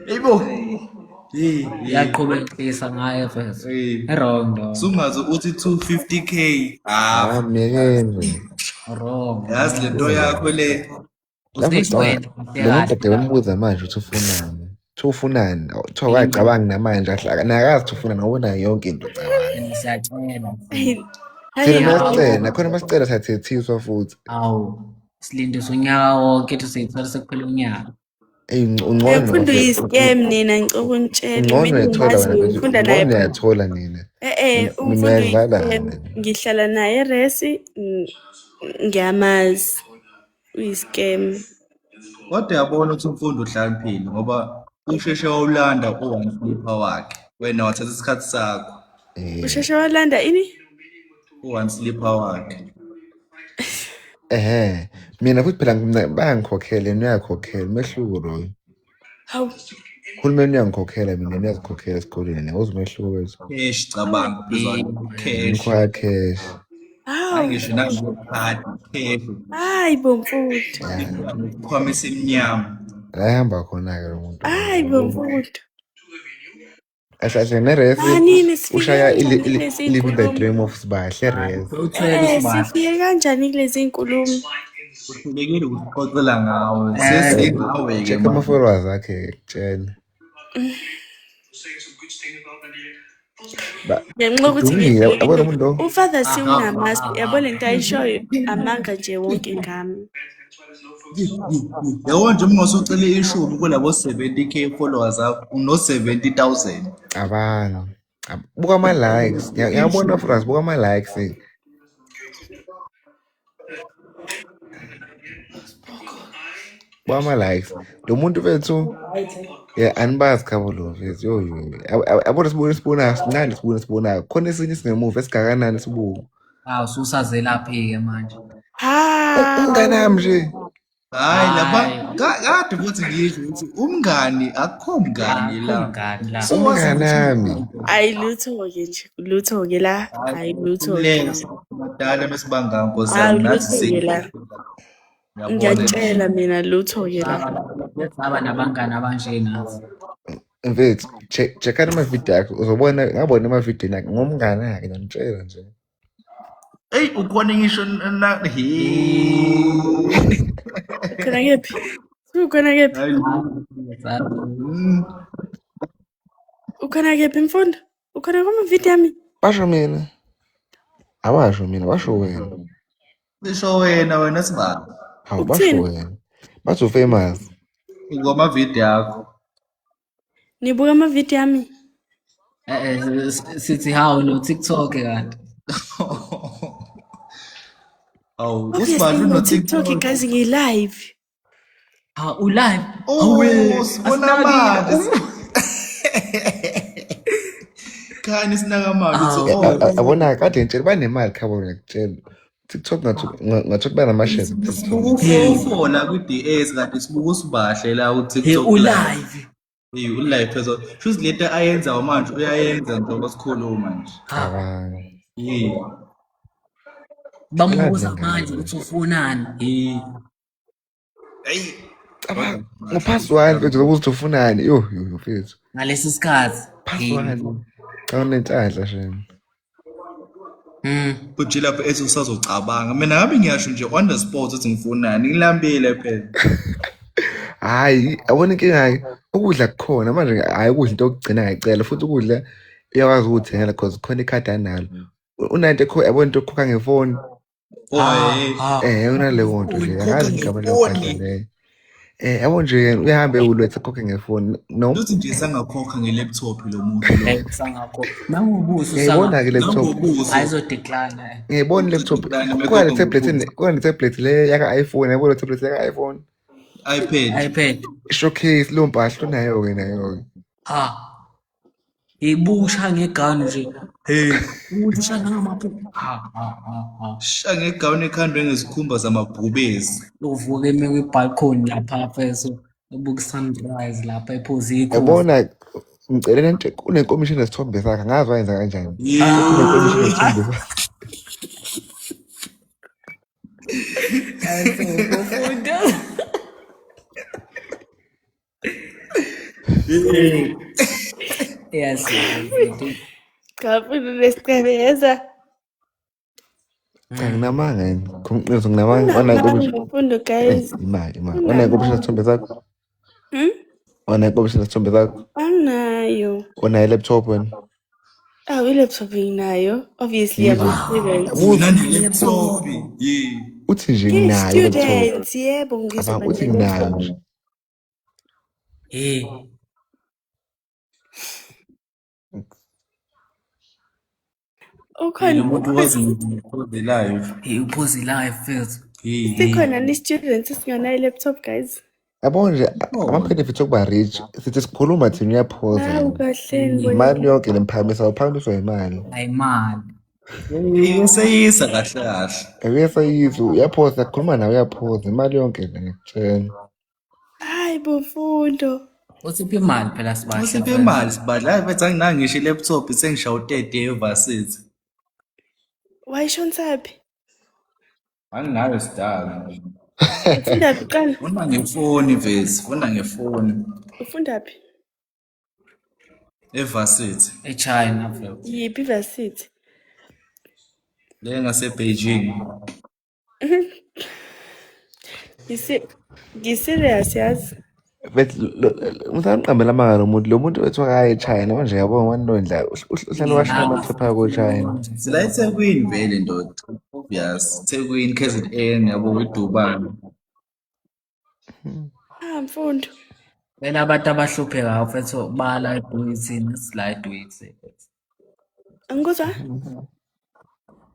Speaker 8: Yebo.
Speaker 7: Iyaqhubekisa ngayo mfethu. Wrong lo.
Speaker 8: Sungaze uthi 250k.
Speaker 10: Miyekeni.
Speaker 7: Wrong.
Speaker 8: Yazi lento yakho le.
Speaker 7: Usexwele.
Speaker 10: Lo muntu ade bembuza manje uthi ufunani. Ufunani? Kuthiwa wacabanga namanje nakazi ukuthi ufunani ngoba unayo yonke into cabanga.
Speaker 7: Siyacela.
Speaker 10: Thina masicela khona masicela sathethiswa futhi.
Speaker 7: Awu. Silindisa unyaka wonke ethi siyithola sekuphela unyaka.
Speaker 10: Ungcono
Speaker 1: Mfundo yi-scam nina ngicela ukunitshela.
Speaker 10: ungcono
Speaker 1: Mina
Speaker 10: uyathola
Speaker 1: ngimazi
Speaker 10: wena
Speaker 1: ngifunda
Speaker 10: ungcono
Speaker 1: naye.
Speaker 10: uyathola nina.
Speaker 1: Umfundo yi-scam. Ngihlala naye eresi ngiyamazi. Uyi-scam.
Speaker 8: Kodwa yabona ukuthi umfundo uhlaliphile ngoba usheshe wawulanda u-1 slipper wakhe. Wena wathatha isikhathi sakho.
Speaker 1: Usheshe walanda ini?
Speaker 8: U-1 slipper wakhe.
Speaker 10: Mina futhi phela bayangikhokhela uyakhokhela umehluko loyo.
Speaker 1: Hawu.
Speaker 10: Uhulumeni uyangikhokhela mina uyazikhokhela esikoleni awuzi umehluko wethu.
Speaker 8: Cash cabanga phezulu cash.
Speaker 10: Ngikhwaya cash.
Speaker 8: Hayi ngisho nangokhadi cash.
Speaker 1: Hayi bomfundo.
Speaker 8: Khwama esimnyama.
Speaker 10: La ehamba khona-ke lo muntu.
Speaker 1: Hayi bomfundo.
Speaker 10: Ahlahle neresi
Speaker 1: Nini sifike
Speaker 10: ushaya
Speaker 1: kanjani kulezi
Speaker 10: living the
Speaker 1: nkulumo?
Speaker 10: dream of Sibahle resi.
Speaker 1: Sifike kanjani kulezi nkulumo?
Speaker 8: Uhlulekile ukuxoxela ngawe. Sesingawe ke
Speaker 10: Check ama-followers akhe kutshela.
Speaker 1: Ngenxa ukuthi
Speaker 10: Yabona umuntu lo.
Speaker 1: ufather si unamask yabo lento ayishoyo amanga nje wonke ngami.
Speaker 8: Yabo nje mngasucela ishumi kulabo 70k followers akho uno 70,000.
Speaker 10: Cabanga. Buka ama-likes. Ngiyabona France buka ama-likes. Buka ama-likes. Lo muntu bethu anibazi khabo lo mfethu yabona sibona sibonayo khona esinye singemuva esingakanani sibuka.
Speaker 7: Hawu susazelaphi-ke manje.
Speaker 10: Umngane wami nje.
Speaker 8: Hayi lapha kade futhi ngisho ukuthi umngani akukho mngani la.
Speaker 10: Umngane wami.
Speaker 1: Ayi lutho-ke nje lutho-ke la. Hayi lutho-ke.
Speaker 8: Madala mesibanga nkosi
Speaker 1: Hayi
Speaker 8: nathi
Speaker 1: lutho-ke la. Ngiyakutshela mina lutho-ke la.
Speaker 7: Saba nabangani abanje nathi.
Speaker 10: Mfethu checkana amavidiyo akho uzobona ngabona amavidiyo akhe ngomngane akhe ngiyamtshela nje.
Speaker 8: Hey ukhona ngisho na
Speaker 1: Khona kephi? Ukhona kephi? Ukhona kephi mfundo? Ukhona kuma-video yami?
Speaker 10: Basho mina. Awasho mina basho wena.
Speaker 8: Bisho wena sibanga.
Speaker 10: Hawu basho wena. Bathi famous.
Speaker 8: Ngoma video yakho.
Speaker 1: Nibuka ama-video yami?
Speaker 7: Sithi hawu no TikTok kanti.
Speaker 8: Awu
Speaker 1: Obviously no TikTok guys ngi-live.
Speaker 7: Ha u-live.
Speaker 8: Oh sibona manje. Khani sinaka manje.
Speaker 10: Abona kade ngitshela banemali khabo ngiyakutshela. TikTok ngathi banamashare TikTok.
Speaker 8: Ufola ku-DS kade sibuka usibahle la ku-TikTok
Speaker 7: U-live.
Speaker 8: U-live phezulu. Shuthi lento ayenza manje uyayenza njengoba sikhuluma manje.
Speaker 10: Cabanga.
Speaker 7: Bamubuza manje ukuthi ufunani.
Speaker 8: Hey Kodwa
Speaker 10: Ngo-past one mfethu zobe uzithi ufunani yo mfethu.
Speaker 7: Ngalesi sikhathi.
Speaker 10: Past one. Cha unenhlanhla shame.
Speaker 8: Kuje lapho ethi usazocabanga. Mina ngabe ngiyasho nje on the spot ukuthi ngifunani. Ngilambile phela.
Speaker 10: Hayi, yabona inkinga ukudla kukhona manje hayi ukudla into yokugcina ngicela futhi ukudla iyakwazi ukuthengela because khona ikhadi analo. Unanto yabona into yokukhokha ngefoni. Unaleyo nto nje akazi igama leyo khadi leyo. Yabo nje uyahambe ulethe khokhe ngefoni no.
Speaker 8: Uthi nje sangakhokha nge-laptop lo muntu lo.
Speaker 7: Sangakhokha. Nangobuso
Speaker 10: Ngiyibona ke laptop.
Speaker 7: Ayizodecline.
Speaker 10: Ngiyibona laptop. Kukhona tablet le yaka iPhone, yabo tablet yaka iPhone.
Speaker 8: iPad.
Speaker 10: Showcase lo mpahla nayo ke nayo.
Speaker 7: Ibusha ngegani nje. Ubusha ngamaphu.
Speaker 8: Sha ngegawuni ekhandwe ngezikhumba zamabhubezi.
Speaker 7: Uvuke eme-balcony lapha feso. Ubuka sunrise lapha ephoziko.
Speaker 10: Yabona ngicela lento kunenkomishini nesithombe sakhe ngazi wayenza kanjani. Kunenkomishini nesithombe sakhe.
Speaker 7: Yes.
Speaker 1: Kafundo lesicebeza.
Speaker 10: Cha nginamanga yini. Nginamanga
Speaker 1: Mfundo guys.
Speaker 10: imali. Unenkomishini nesithombe sakho? Unenkomishini nesithombe sakho?
Speaker 1: Anayo.
Speaker 10: Unayo laptop wena?
Speaker 1: I-laptop nginayo. Obviously student.
Speaker 8: Laptop.
Speaker 10: Uthi nje nginayo
Speaker 1: Student, yebo ngizoba.
Speaker 10: Uthi nginayo nje.
Speaker 1: Ukhona
Speaker 8: umuntu wazi uphoze live.
Speaker 7: Uphoze live first.
Speaker 1: Sikhona ni-students esinganayo i-laptop guys.
Speaker 10: Yabo nje ama-benefits okuba rich sithi sikhuluma thina uyaphoza.
Speaker 1: Hawu kahle
Speaker 10: Imali yonke lemphamisa uphamiswa imali.
Speaker 7: Ayimali.
Speaker 8: Useyisa kahle kahle.
Speaker 10: Uyesayisa uyaphoza khuluma nawe uyaphoza imali yonke le ngikutshela.
Speaker 1: Hayi Mfundo.
Speaker 7: Usiphi imali phela Sibahle?
Speaker 8: Usiphi imali Sibahle? Hayi bethi anginangisho i-laptop sengishawa u-30 eVarsity.
Speaker 1: Wayishonsaphi?
Speaker 8: Anginayo sidala.
Speaker 1: Ufunda qala.
Speaker 8: Funda ngefoni vezi, funda ngefoni.
Speaker 1: Ufundaphi?
Speaker 8: eVarsity.
Speaker 7: eChina bro.
Speaker 1: Yiphi varsity?
Speaker 8: Le ngase-Beijing.
Speaker 1: Ngiserious yazi.
Speaker 10: But ngisamqambela amanga lo muntu wethu akaye eChina manje yabo wanondla uhlala washaya amathepha ko China.
Speaker 8: Sila eThekwini vele ndoda. Obvious. Thekwini KZN yabo eDubai.
Speaker 1: Mfundo.
Speaker 7: Bena abantu abahluphekayo mfethu bala eDuitsini slide with.
Speaker 1: Angikuzwa?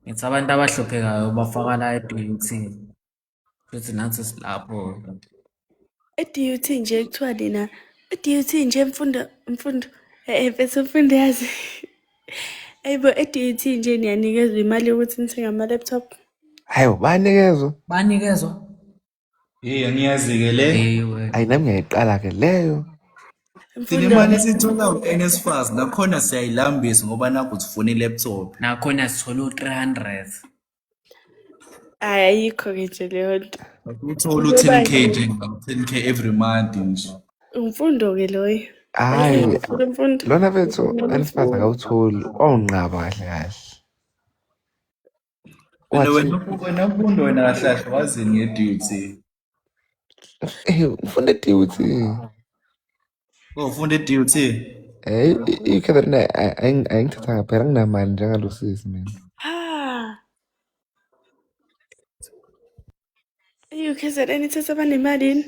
Speaker 7: Ngithi abantu abahluphekayo bafaka la eDuitsini. Futhi nathi silapho.
Speaker 1: eDUT nje kuthiwa lena eDUT nje mfundo bese mfundo yazi. Ayibo eDUT nje niyanikezwa imali yokuthi nithenga ama-laptop.
Speaker 10: Hayo banikezwa.
Speaker 7: Banikezwa?
Speaker 8: Angiyazi-ke le.
Speaker 10: Ayi nami ngiyayiqala ke leyo.
Speaker 8: Thina imali esithola u-NSFAS nakhona siyayilambisa ngoba nakho sifuna i-laptop.
Speaker 7: Nakhona sithola u-300.
Speaker 1: Ayikho ke nje leyo nto.
Speaker 8: Uthola u-10K nje, 10K every month nje.
Speaker 1: Umfundo ke loyo.
Speaker 10: Hayi
Speaker 1: Mfundo.
Speaker 10: lona bethu anisiphatha akawutholi wawunqaba kahle kahle.
Speaker 8: Wena mfundo wena kahle kahle wazini nge-DUT?
Speaker 10: Ufunda eDUT.
Speaker 8: Ufunda eDUT?
Speaker 10: Ikhetha ayingithathanga phela nginamali njengalusisi mina.
Speaker 1: UKZN ithatha abanemali yini?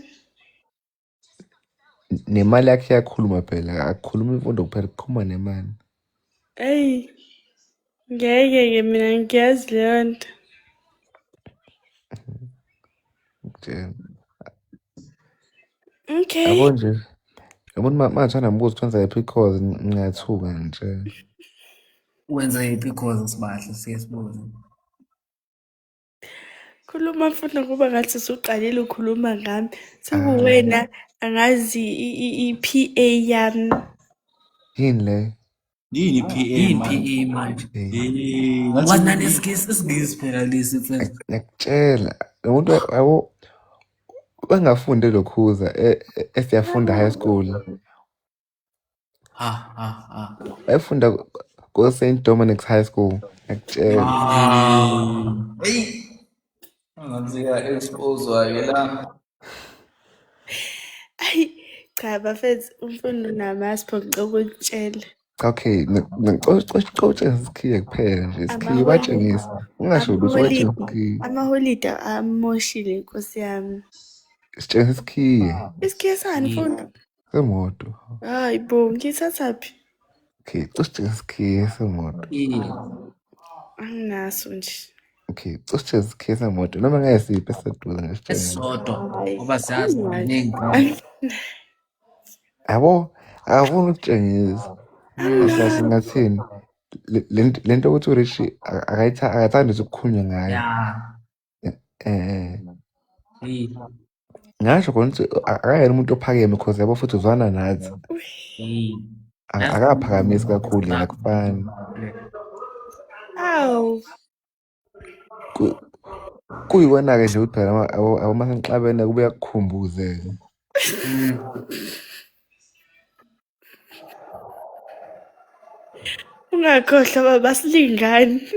Speaker 10: Nemali yakhe yakhuluma phela akukhuluma imfundo kuphela kukhuluma nemali.
Speaker 1: Hey. Ngeke mina ngiyazi leyo nto. Okay.
Speaker 10: Yabo nje. Yabona manje anambuzo kwenza yaphi course ngiyathuka nje.
Speaker 7: Wenza yaphi course Sibahle siyasibuza.
Speaker 1: Khuluma mfundo kuba ngathi usuqalile ukhuluma ngami. Sekuwena angazi i-PA yami.
Speaker 10: Yini le?
Speaker 8: Yini i-PA
Speaker 7: manje? Wanani isigisi phela lesi mfethu.
Speaker 10: Ngiyakutshela. Umuntu yabo bangafunde lokhuza esiyafunda high school. Bayifunda ko-St. Dominic's High School. Ngiyakutshela.
Speaker 8: Hey, angazika expose wake la.
Speaker 1: Ayi cha bafethu umfundo namasipho ngicela ukutshela.
Speaker 10: Okay, ngicocela isikhiye kuphela nje. Isikhiye batshengise. Ungasho lutho batshengise isikhiye.
Speaker 1: Amaholide amoshile Nkosi yami.
Speaker 10: Sitshengise isikhiye.
Speaker 1: Isikhiye sani mfundo?
Speaker 10: Semoto.
Speaker 1: Hayi bo ngithathaphi?
Speaker 10: Okay, sitshengise isikhiye semoto.
Speaker 1: Anginaso nje.
Speaker 10: Okay, sitshengise isikhiye semoto. Noma ngesiphi eseduze ngesitshengise.
Speaker 7: Esodwa ngoba siyazi maningi.
Speaker 10: Yabo, akafuni ukutshengisa. Kahle ngathini? Lento ukuthi uRich akathandi ukukhulunywa ngayo. Ngasho khona ukuthi akayena umuntu ophakeme because yabo futhi uzwana nathi. Akaphakamisi kakhulu yena kufani.
Speaker 1: Awu.
Speaker 10: Kuyikona-ke nje ukuthi phela abomasenixabene kubuya kukhumbuze-ke.
Speaker 1: Ungakhohlwa baba silingani.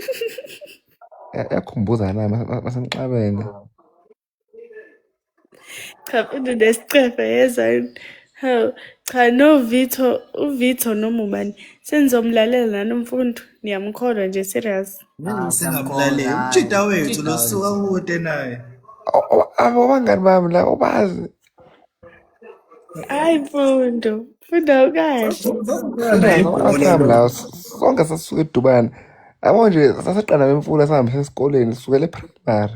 Speaker 10: Yakhumbuza nami masenixabene.
Speaker 1: Cha phela nesicefe yezani. Hawu cha uVitho noma ubani senizomlalela nanomfundo niyamkholwa nje serious.
Speaker 8: Singamlaleli umjida wethu losuka kude naye.
Speaker 10: Abangani bami la ubazi.
Speaker 1: Hayi mfundo ukahle.
Speaker 10: Awusami la sonke sasuka edubane. Yabo nje sasaqala bemfula sahamba esikoleni sisukela e-primary.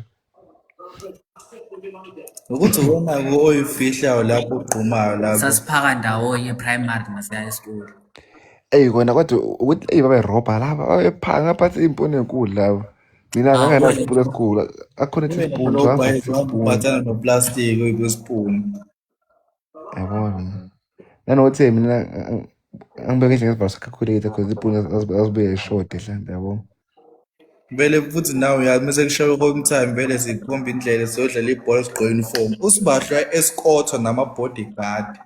Speaker 8: Ukuthi ubona oyifihla lapho uqhumayo lapho.
Speaker 7: Sasiphaka ndawonye e-primary nasiya esikole.
Speaker 10: Kona kodwa ukuthi baberobha laba babephanga ngaphathi imponi enkulu labo. Mina ngangana isipuni esikhulu. Akhona teaspoon
Speaker 8: Bathana noplastic oyibespoon.
Speaker 10: Yabona. Nanokuthi mina angibeke nje ngesibalo calculator because ipuni azibuye short ehlanje yabo.
Speaker 8: Vele futhi nawe uyazi mase kushawe home time vele sikhomba indlela siyodlala ibhola sigqoka uniform. Usibahlwa escort nama bodyguard.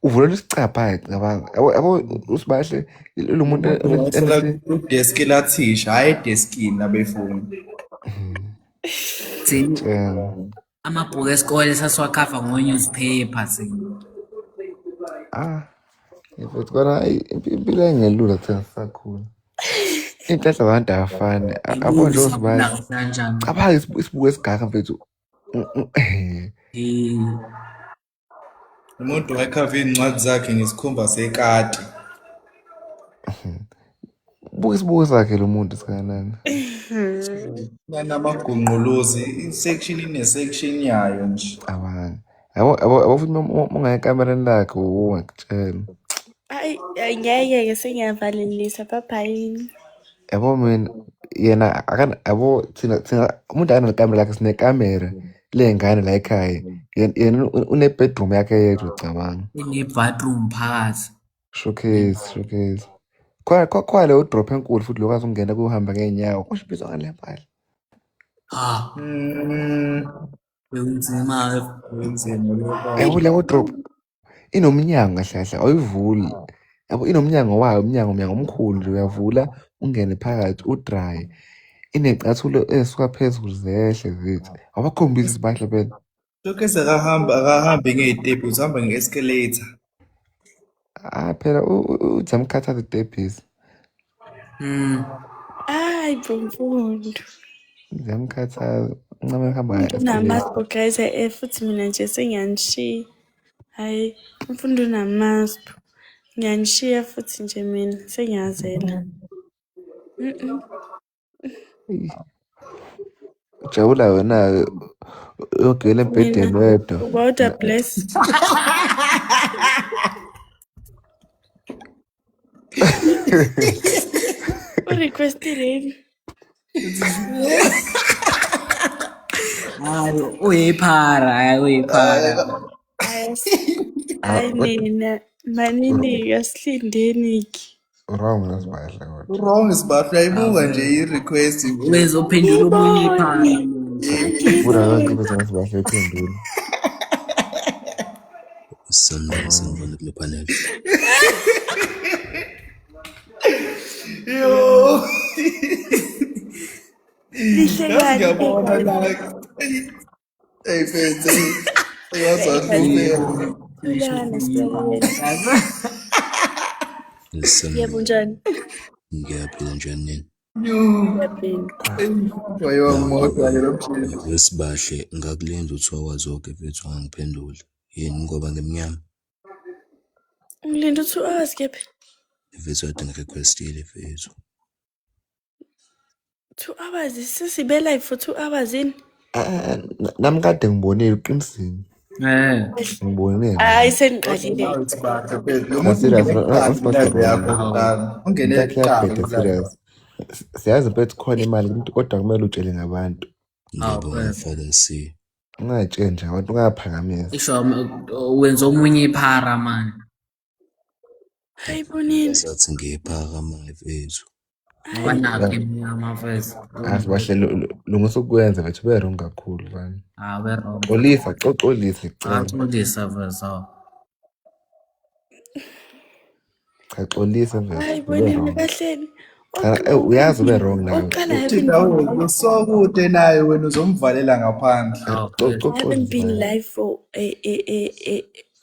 Speaker 10: Uvula isicapha ngicabanga. Yabo usibahle lo muntu
Speaker 8: desk lathisha hayi deskini abefundi.
Speaker 7: Amabhuku esikole sasiwakhava ngo-newspaper thina.
Speaker 10: Futhi kona impilo engelula thina sisakhula. Into abantu afani. Abo nje usibahle. Cabanga isibuko esigaka mfethu.
Speaker 8: Umuntu wayekhava incwadi zakhe ngesikhumba sekati.
Speaker 10: Buka isibuko sakhe lo muntu sikanani.
Speaker 8: Namagungquluzi isection ine-section yayo nje.
Speaker 10: Abanye. Yabo futhi ungayekamereni lakhe ungakutshela.
Speaker 1: Ayi ngeke sengiyavalelisa papayini.
Speaker 10: Yabo mina yena yabo thina umuntu anekamera lakhe sinekamera lengane la ekhaya. Yena une bedroom yakhe yedwa cabanga.
Speaker 7: Ine-bathroom phakathi.
Speaker 10: Showcase. Kwale udrop enkulu futhi lokwazi ukungena kuhamba ngeenyawo. Kusho ibizwa ngale mpala.
Speaker 7: Bekunzima
Speaker 10: Yabo le wardrobe inomnyango kahle awuyivuli. Yabo inomnyango wayo umnyango omkhulu nje uyavula ungene phakathi udry. Inecathulo esuka phezulu zehle zithi. Awakhombisi sibahle phela.
Speaker 8: Showcase akahambi ngezitepu uhamba nge-escalator.
Speaker 10: Phela uzamkhatha the-steppies.
Speaker 1: Hayi bomfundo.
Speaker 10: Uzamkhatha ncame hamba
Speaker 1: Unamasipho guys futhi mina nje sengiyanishiya. Hayi umfundo unamasipho. Ngiyanishiya futhi nje mina sengiyazela.
Speaker 10: Ujabula wena uyogela embhedeni wedwa.
Speaker 1: Wawuda bless. Urequestireni.
Speaker 7: Uyiphara.
Speaker 1: Hayi mina manini asihlindeni ki.
Speaker 10: Wrong nasibahle kodwa.
Speaker 8: Wrong isibahle ayibuka nje i-request.
Speaker 7: Wezophendula omunye iphara.
Speaker 10: Vula yonke
Speaker 1: Angiboni.
Speaker 10: bese ngathi bahle iphendula.
Speaker 11: sanibona kule panel.
Speaker 8: Yo.
Speaker 1: Lihlekani
Speaker 8: Ngiyabona
Speaker 1: igama.
Speaker 8: la. Hey mfethu. Uyazwahluphe.
Speaker 1: Hlekani siyabona. Yebo njani?
Speaker 11: Ngiyaphila njani?
Speaker 1: Ngiyaphila.
Speaker 8: Wayewangimoda ke lo mshini.
Speaker 11: Wesibahle ngakulinda u2 hours zonke mfethu angiphendule. Yini ngoba ngemnyama?
Speaker 1: Ngilinda 2 hours kephi?
Speaker 11: Mfethu ade ngirequestile mfethu.
Speaker 1: 2 hours sesibe live for 2 hours in.
Speaker 10: Nami kade ngibonile uqinisile. Ngibonile.
Speaker 1: Hayi sengiqalile.
Speaker 8: Lo muntu
Speaker 10: Serious,
Speaker 8: live yakho kuqala. Ungene
Speaker 10: Ngiyabheda
Speaker 8: kuqala.
Speaker 10: serious. Siyazi mfethu khona imali umuntu kodwa kumele utshele ngabantu.
Speaker 11: Ngiyabonga Father C.
Speaker 10: Ungatsheli nje abantu ungaphakamisa.
Speaker 7: Isho wenza omunye iphara manje.
Speaker 1: Hayibonini.
Speaker 11: Sathi ngiyiphaka mfethu.
Speaker 7: Wanakhe imnyama mfethu.
Speaker 10: Asibahle lungisa ukwenza mfethu ube wrong kakhulu manje.
Speaker 7: We wrong.
Speaker 10: Xolisa, xoxolisa icela.
Speaker 7: Axolisa mfethu.
Speaker 10: Cha xolisa mfethu.
Speaker 1: Hayibonini kahleni.
Speaker 10: Uyazi ube wrong nawe.
Speaker 8: Uthi nawe usokude naye wena uzomvalela ngaphandle.
Speaker 1: I haven't been live for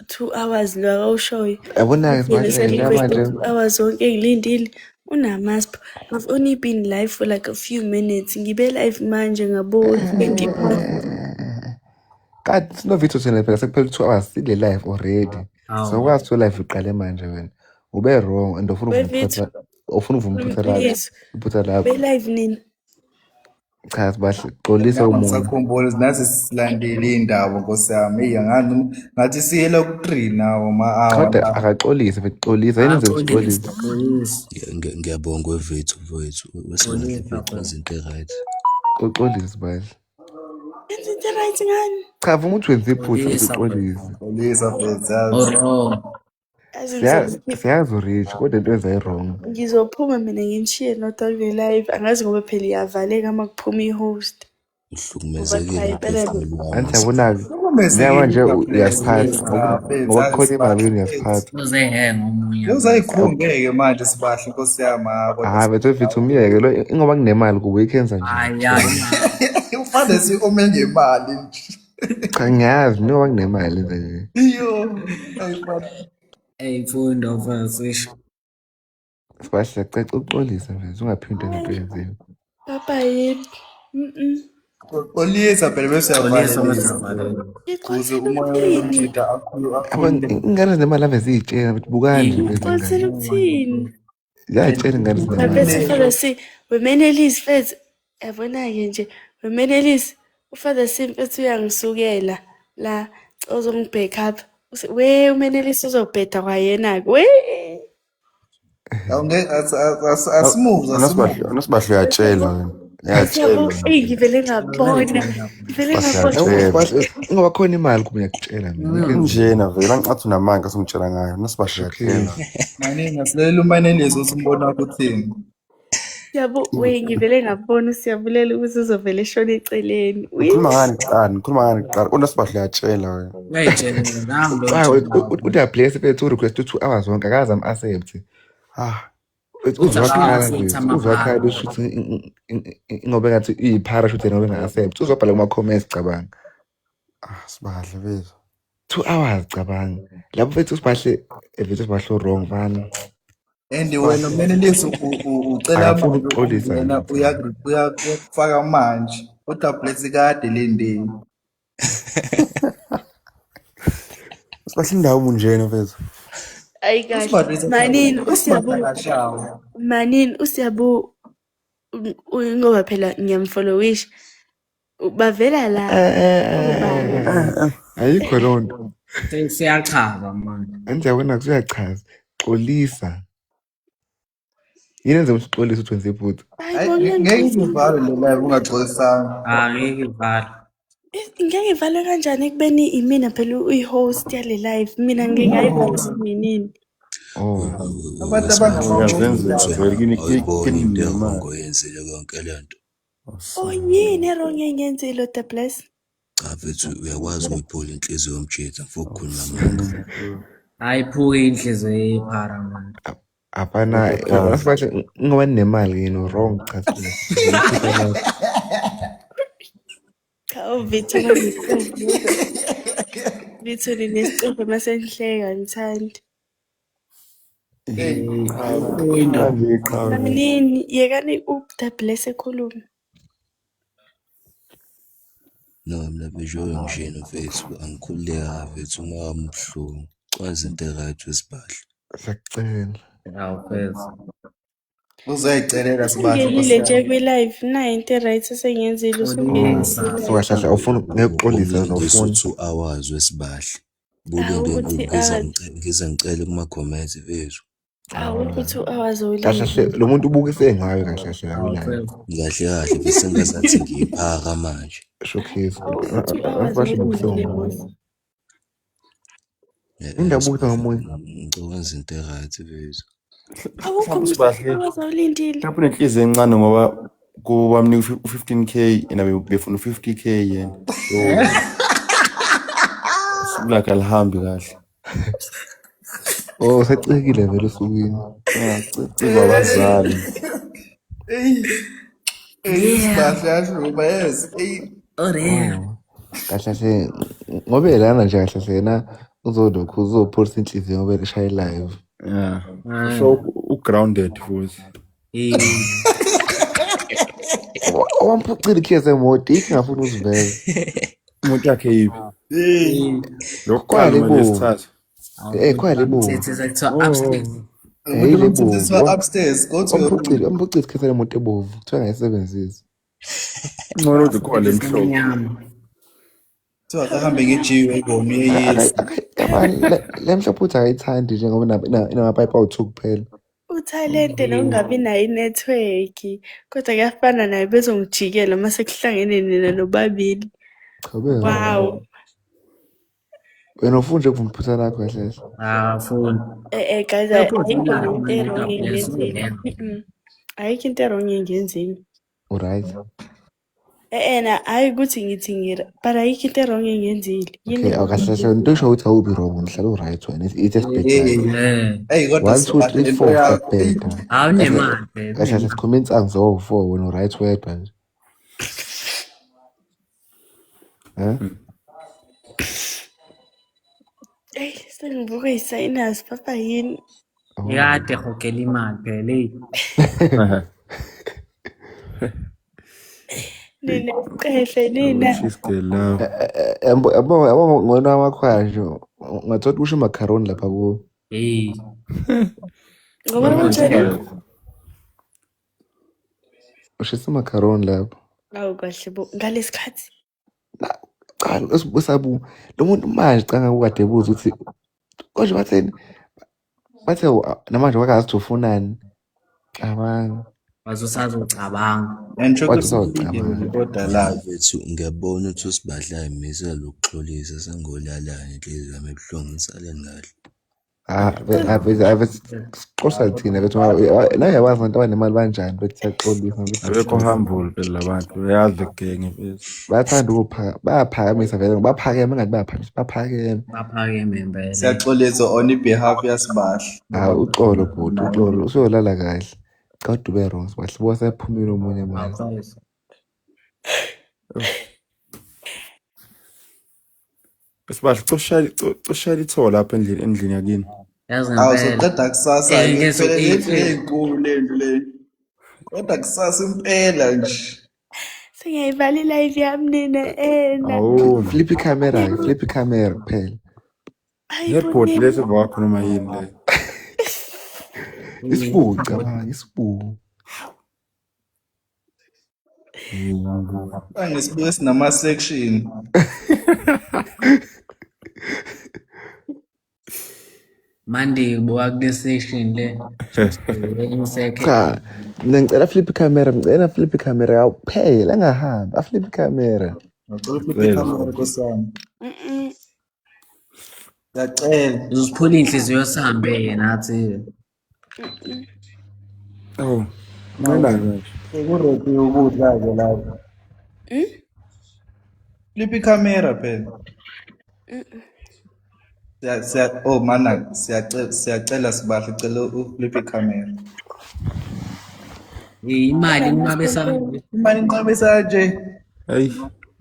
Speaker 1: 2 hours lo awushoyo.
Speaker 10: Yabona ke manje
Speaker 1: 2 hours zonke ngilindile. Unamasp. I've only been live for like a few minutes. Ngibe live manje ngabo 20 past.
Speaker 10: Kanti sinovitho thina phela sekuphela 2 hours sile live already. So kwazi to live iqale manje wena. Ube wrong and ufuna uvumputha lapho.
Speaker 1: Be live nini?
Speaker 10: Cha sibahle xolisa umuntu.
Speaker 8: Sakhumbula nathi silandele indaba nkosiyami. Ngathi siyela ku3 nawo
Speaker 10: Kodwa akaxolise bexolisa yini nje uxolisa.
Speaker 11: Ngiyabonga wethu wesibahle izinto right.
Speaker 10: Uxolisa bahle.
Speaker 1: Izinto right ngani?
Speaker 10: Cha vuma uthi wenza iphutha uxolisa.
Speaker 8: Xolisa mfethu.
Speaker 10: Siyazi rich kodwa into ezayi wrong.
Speaker 1: Ngizophuma mina nginishiye nodalwe live angazi ngoba phela iyavaleka uma kuphuma i-host.
Speaker 11: Uhlukumezekile
Speaker 10: Anti yabona-ke njengoba nje uyasiphatha ngoba kukhona imali uyasiphatha.
Speaker 7: Uzehenge omunye.
Speaker 8: Uzayikhungeke manje sibahle nkosiyami.
Speaker 10: Bethu umyeke lo ingoba kunemali kuwe ikhenza nje.
Speaker 8: Ufane sikome ngemali.
Speaker 10: Cha ngiyazi njengoba kunemali nje.
Speaker 8: Iyo.
Speaker 7: Fundo mfethu.
Speaker 10: Sibahle caca uxolisa mfethu ungaphinde ngento yenziwe.
Speaker 1: Papa yini?
Speaker 8: Xolisa phela bese uyavalelisa. Kuze umoya womjida akhulu.
Speaker 10: Ingane zinemali ave ziyitshela ukuthi bukanje
Speaker 1: Ucela ukuthini?
Speaker 10: ziyayitshela ingane zinemali.
Speaker 1: Bese Father C, wemenelisi mfethu. Yabona-ke nje, wemenelisi uFather C mfethu uyangisukela la ozongibheka up. We umenelisi uzobheda kwayena-ke. We.
Speaker 10: Unasibahle uyatshela wena.
Speaker 1: Yabo, ngivele ngabona.
Speaker 10: Ngoba khona imali kuba uyakutshela mina.
Speaker 5: Njena vele angicathi unamanga singitshela ngayo. Nasibahle uyatshela.
Speaker 8: Manje ngasilela umanelisi usimbona ukuthini.
Speaker 1: Yabo, we ngivele ngabona siyabulela ukuthi uzovela eshona eceleni.
Speaker 5: Ngikhuluma ngani kuqala. Unasibahle uyatshela wena.
Speaker 7: Uyayitshela nami lo.
Speaker 10: Uyabless bethu request 2 hours zonke akaze am-accept. Uzwakhala ukuthi ngoba ngathi iyi-parachute ngoba enga-accept uzobhala kuma-comments cabanga.
Speaker 5: Sibahle bethu
Speaker 10: 2 hours cabanga lapho bethu sibahle wrong fana.
Speaker 8: And wena umenelisi ucela
Speaker 10: ukuxolisa
Speaker 8: wena uyakufaka manje kodwa bless kade le ndini.
Speaker 5: sibahle indawo munjena bethu.
Speaker 1: Ayi kahle. Manini usiyabu ngoba phela ngiyamfollowisha. Bavela la.
Speaker 10: Ayikho loo nto.
Speaker 7: Siyachaza manje.
Speaker 10: Anti yabona kuyachaza. Xolisa. Yini enze ukuthi uxolise ukuthi wenze iphutha?
Speaker 8: Ngeke ngivale le live ungaxolisanga.
Speaker 7: Ngeke ivale.
Speaker 1: Ngeke ngivale kanjani ekubeni imina phela uyi-host yale live. Mina ngeke ngayivalisa nini.
Speaker 8: Abantu abangazenzela
Speaker 11: vele kini ngoyenzile konke lento.
Speaker 1: Oh yini wrong engiyenzile the bless.
Speaker 11: Cha mfethu uyakwazi ukuyiphola inhliziyo yomjitha mfo ukukhuluma amanga.
Speaker 7: Ayiphuke inhliziyo yephara man.
Speaker 10: Hapana, asibahle ngoba nemali yini wrong cha
Speaker 1: Cha Vithu ngisicuphe. Vithu linesicuphe mase ngihleka ngithanda. Nini yekani the bless ekhuluma.
Speaker 11: No mina bejoyo ngishini mfethu angikhululeka mfethu uma wami ubuhlungu. Cwazi into right wesibhahle.
Speaker 10: Siyakucela.
Speaker 7: Hawu mfethu.
Speaker 8: Uzoyicelela sibahle
Speaker 1: Ngelile nje kwi-live nayo into right esengiyenzile usungenisile.
Speaker 10: So kahle awufuna ngekuxolisa
Speaker 11: Ngizofuna
Speaker 10: uzofuna
Speaker 11: 2 hours wesibhahle. Buke
Speaker 1: Hawu
Speaker 11: into
Speaker 1: ukuthi
Speaker 11: ngize ngicele kuma-comments mfethu.
Speaker 1: awukho 2 hours
Speaker 10: kahle
Speaker 1: olinde.
Speaker 10: lo muntu ubukise ngayo kahle kahle
Speaker 11: Kahle kahle bese ngazathi ngiyiphaka manje.
Speaker 10: showcase
Speaker 1: Awukho 2 hours
Speaker 10: asibahle ubukise
Speaker 1: olindile
Speaker 10: ngomunye
Speaker 1: boss.
Speaker 10: indabukisa ngomunye
Speaker 11: Ngicokwenza into right mfethu.
Speaker 1: Awukho 2 hours olindile.
Speaker 12: Mhlawumbe unenhliziyo encane ngoba kubamnika u-15k yena befuna u-50k yena. So like alihambi kahle.
Speaker 10: oh secikile vele usukwini
Speaker 12: Ciba abazali.
Speaker 8: Sibahle yashuba yes.
Speaker 10: kahle ngobe lana nje kahle yena uzolokhu uzophosa inhliziyo ngoba eshaye live
Speaker 12: Yeah. So u-grounded futhi.
Speaker 10: wamphucile ikhiye semoto ikhi ngafuna uziveze
Speaker 12: Umuntu yakhe yipi?
Speaker 10: kwale
Speaker 12: Lokuqala
Speaker 10: bo
Speaker 12: lesithathu.
Speaker 10: kwale bo
Speaker 7: Sithi kuthiwa upstairs.
Speaker 8: Umuntu umthethisa upstairs go to your room.
Speaker 10: wamphucile ikhiye semoto ebovu kuthiwa ngayisebenzisi
Speaker 12: Ngcono ukuthi kwale emhlophe.
Speaker 8: Kuthiwa akahambe ngejiwe egomi eyesi.
Speaker 10: le mhlophe uthi akayithandi nje ngoba inamapayipi awu-2 kuphela
Speaker 1: Uthalente nokungabi nayo inetwork kodwa kuyafana nayo bezongijikela mase kuhlangene nina nobabili. Wow.
Speaker 10: wena ufuna nje ukuvuma iphutha lakho kahle
Speaker 7: Funi.
Speaker 1: Guys, ayikho into wrong engiyenzile. Ayikho into wrong engiyenzile.
Speaker 10: uright
Speaker 1: Na hayi ukuthi ngithi but ayikho into wrong engiyenzile.
Speaker 10: okay awukahle into esho ukuthi awubi wrong ngihlala uright wena it's just better
Speaker 8: Hey kodwa
Speaker 10: 1 2 3 4 step better
Speaker 7: Awunemali.
Speaker 10: kahle sikhuluma insangu zo4 wena uright wedwa nje
Speaker 1: Sengivuka i-sinus papa yini.
Speaker 7: Ikade hogela imali phela.
Speaker 1: Nina qehle nina.
Speaker 12: She's good love.
Speaker 10: yabo ngona wakhaya nje ngathola usho macaroni lapha kuwo
Speaker 1: Ngoba kanjani?
Speaker 10: ushisa macaroni lapho
Speaker 1: Awu kahle bo ngalesikhathi.
Speaker 10: cha usabu lo muntu manje canga ukade ebuza ukuthi konje batheni bathe namanje wakazi ufunani cabanga
Speaker 7: Wazusazocabanga.
Speaker 8: kodwa la
Speaker 11: Mfethu ngiyabona ukuthi uSibadla ayimisa lokuxolisa sengolalana inhliziyo yami ebuhlungu ngisaleni kahle.
Speaker 10: siqosa thina bethu naye yawazi abantu abanemali banjani bethi siyaxolisa
Speaker 12: Abekho humble phela labantu. Uyazi genge mfethu.
Speaker 10: bayathanda bayaphakamisa vele baphakeme ngathi baphakeme
Speaker 7: Baphakeme impela.
Speaker 8: siyaxolisa on behalf yasibahle.
Speaker 10: uxolo bhuti uxolo usuyolala kahle cha udube wrong sibahle bosephumile omunye manje
Speaker 12: Sibahle coshayela ithola lapha endlini yakini.
Speaker 7: Yazi
Speaker 8: Awuzoqeda kusasa ngempela enkulu lento le. Kodwa kusasa impela nje.
Speaker 1: Sengiyayivala i-live yami nina
Speaker 12: Awu.
Speaker 10: flip camera kuphela
Speaker 12: Airport lesi wakho noma yini le.
Speaker 10: isibuko cabanga isibuko
Speaker 8: Angisibuke sinama section.
Speaker 7: Mande buka kule section le.
Speaker 10: cha ngicela flip camera yaphela engahambi flip camera
Speaker 8: Ngicela flip camera kosami. Ngiyacela.
Speaker 7: Uziphula inhliziyo sambe yena athi.
Speaker 12: Oh. Umenani manje?
Speaker 8: Sekurediwe ukudla-ke lapho. Flip ikhamera phela. Oh mana siyacela sibahle cela uflip ikhamera.
Speaker 7: Imali inqabesa
Speaker 8: Imali inqabisa nje.
Speaker 12: Hayi.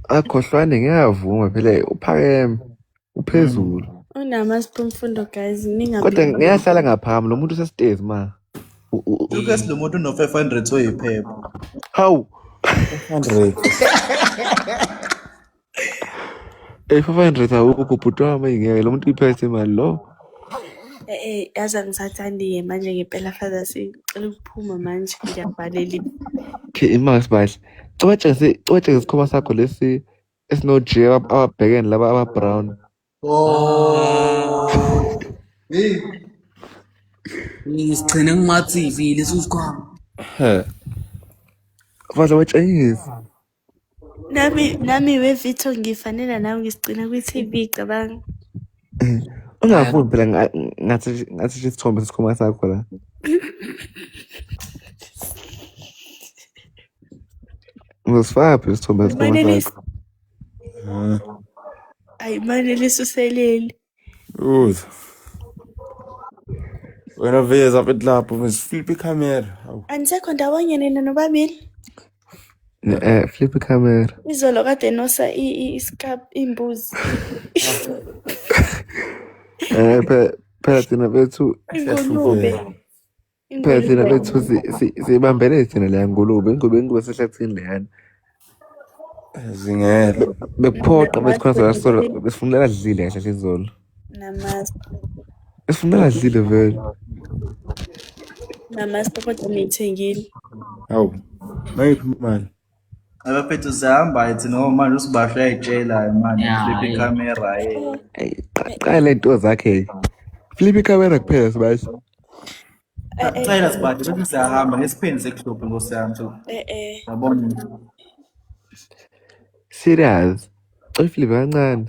Speaker 10: Akhohlwane ngiyavuma phela uphakeme uphezulu.
Speaker 1: Unamasipho mfundo guys
Speaker 10: Kodwa ngiyahlala ngaphakathi lo muntu usestairs ma.
Speaker 8: Lucas lo muntu no 500 oyiphepha.
Speaker 10: Hawu.
Speaker 12: 500.
Speaker 10: 500 awukho bhuti wami ngeke lo muntu iphethe imali lo.
Speaker 1: yazi ngisathandiye manje ngempela father sicela ukuphuma manje ngiyabhalela.
Speaker 10: Okay imali sibahle. Cwethe isikhoma sakho lesi esino J ababhekene laba aba brown.
Speaker 8: Hey.
Speaker 7: Ngisigcine kumaTV leso sikhwama.
Speaker 10: Father watshayisa.
Speaker 1: Nami wevitho ngifanele nawe ngisigcina kwi-TV cabanga.
Speaker 10: Ungafuni phela ngathi isithombe sesikhoma sakho la. Ngosifaka phela isithombe sesikhoma sakho.
Speaker 1: Ayi manje lisuseleli.
Speaker 12: Uza. Wena veza apha lapho Flip ikhamera.
Speaker 1: Anisekho ndawonye nina nobabili.
Speaker 10: Flip ikhamera.
Speaker 1: Izolo kade nosa iskap imbuzi.
Speaker 10: Phela thina bethu
Speaker 1: Ingulube.
Speaker 10: phela thina bethu sibambele thina la ingulube sehlathini leyana.
Speaker 12: Zingelo.
Speaker 10: Bekuphoqa besikhona solo besifunela adlile kahle izolo.
Speaker 1: Namasi.
Speaker 10: Besifunela adlile vele.
Speaker 1: Namasi kodwa ngithengile.
Speaker 12: Hawu. Mayiphi imali?
Speaker 8: Abaphethu sihamba ethi no manje usibahle ayitshela manje flip ikhamera
Speaker 10: Qala lento zakhe. Flip ikhamera kuphela sibahle.
Speaker 8: Cela sibahle bese siyahamba ngesipheni sekuhluphe ngosiyami so. Yabona.
Speaker 10: Serious. Flip kancane.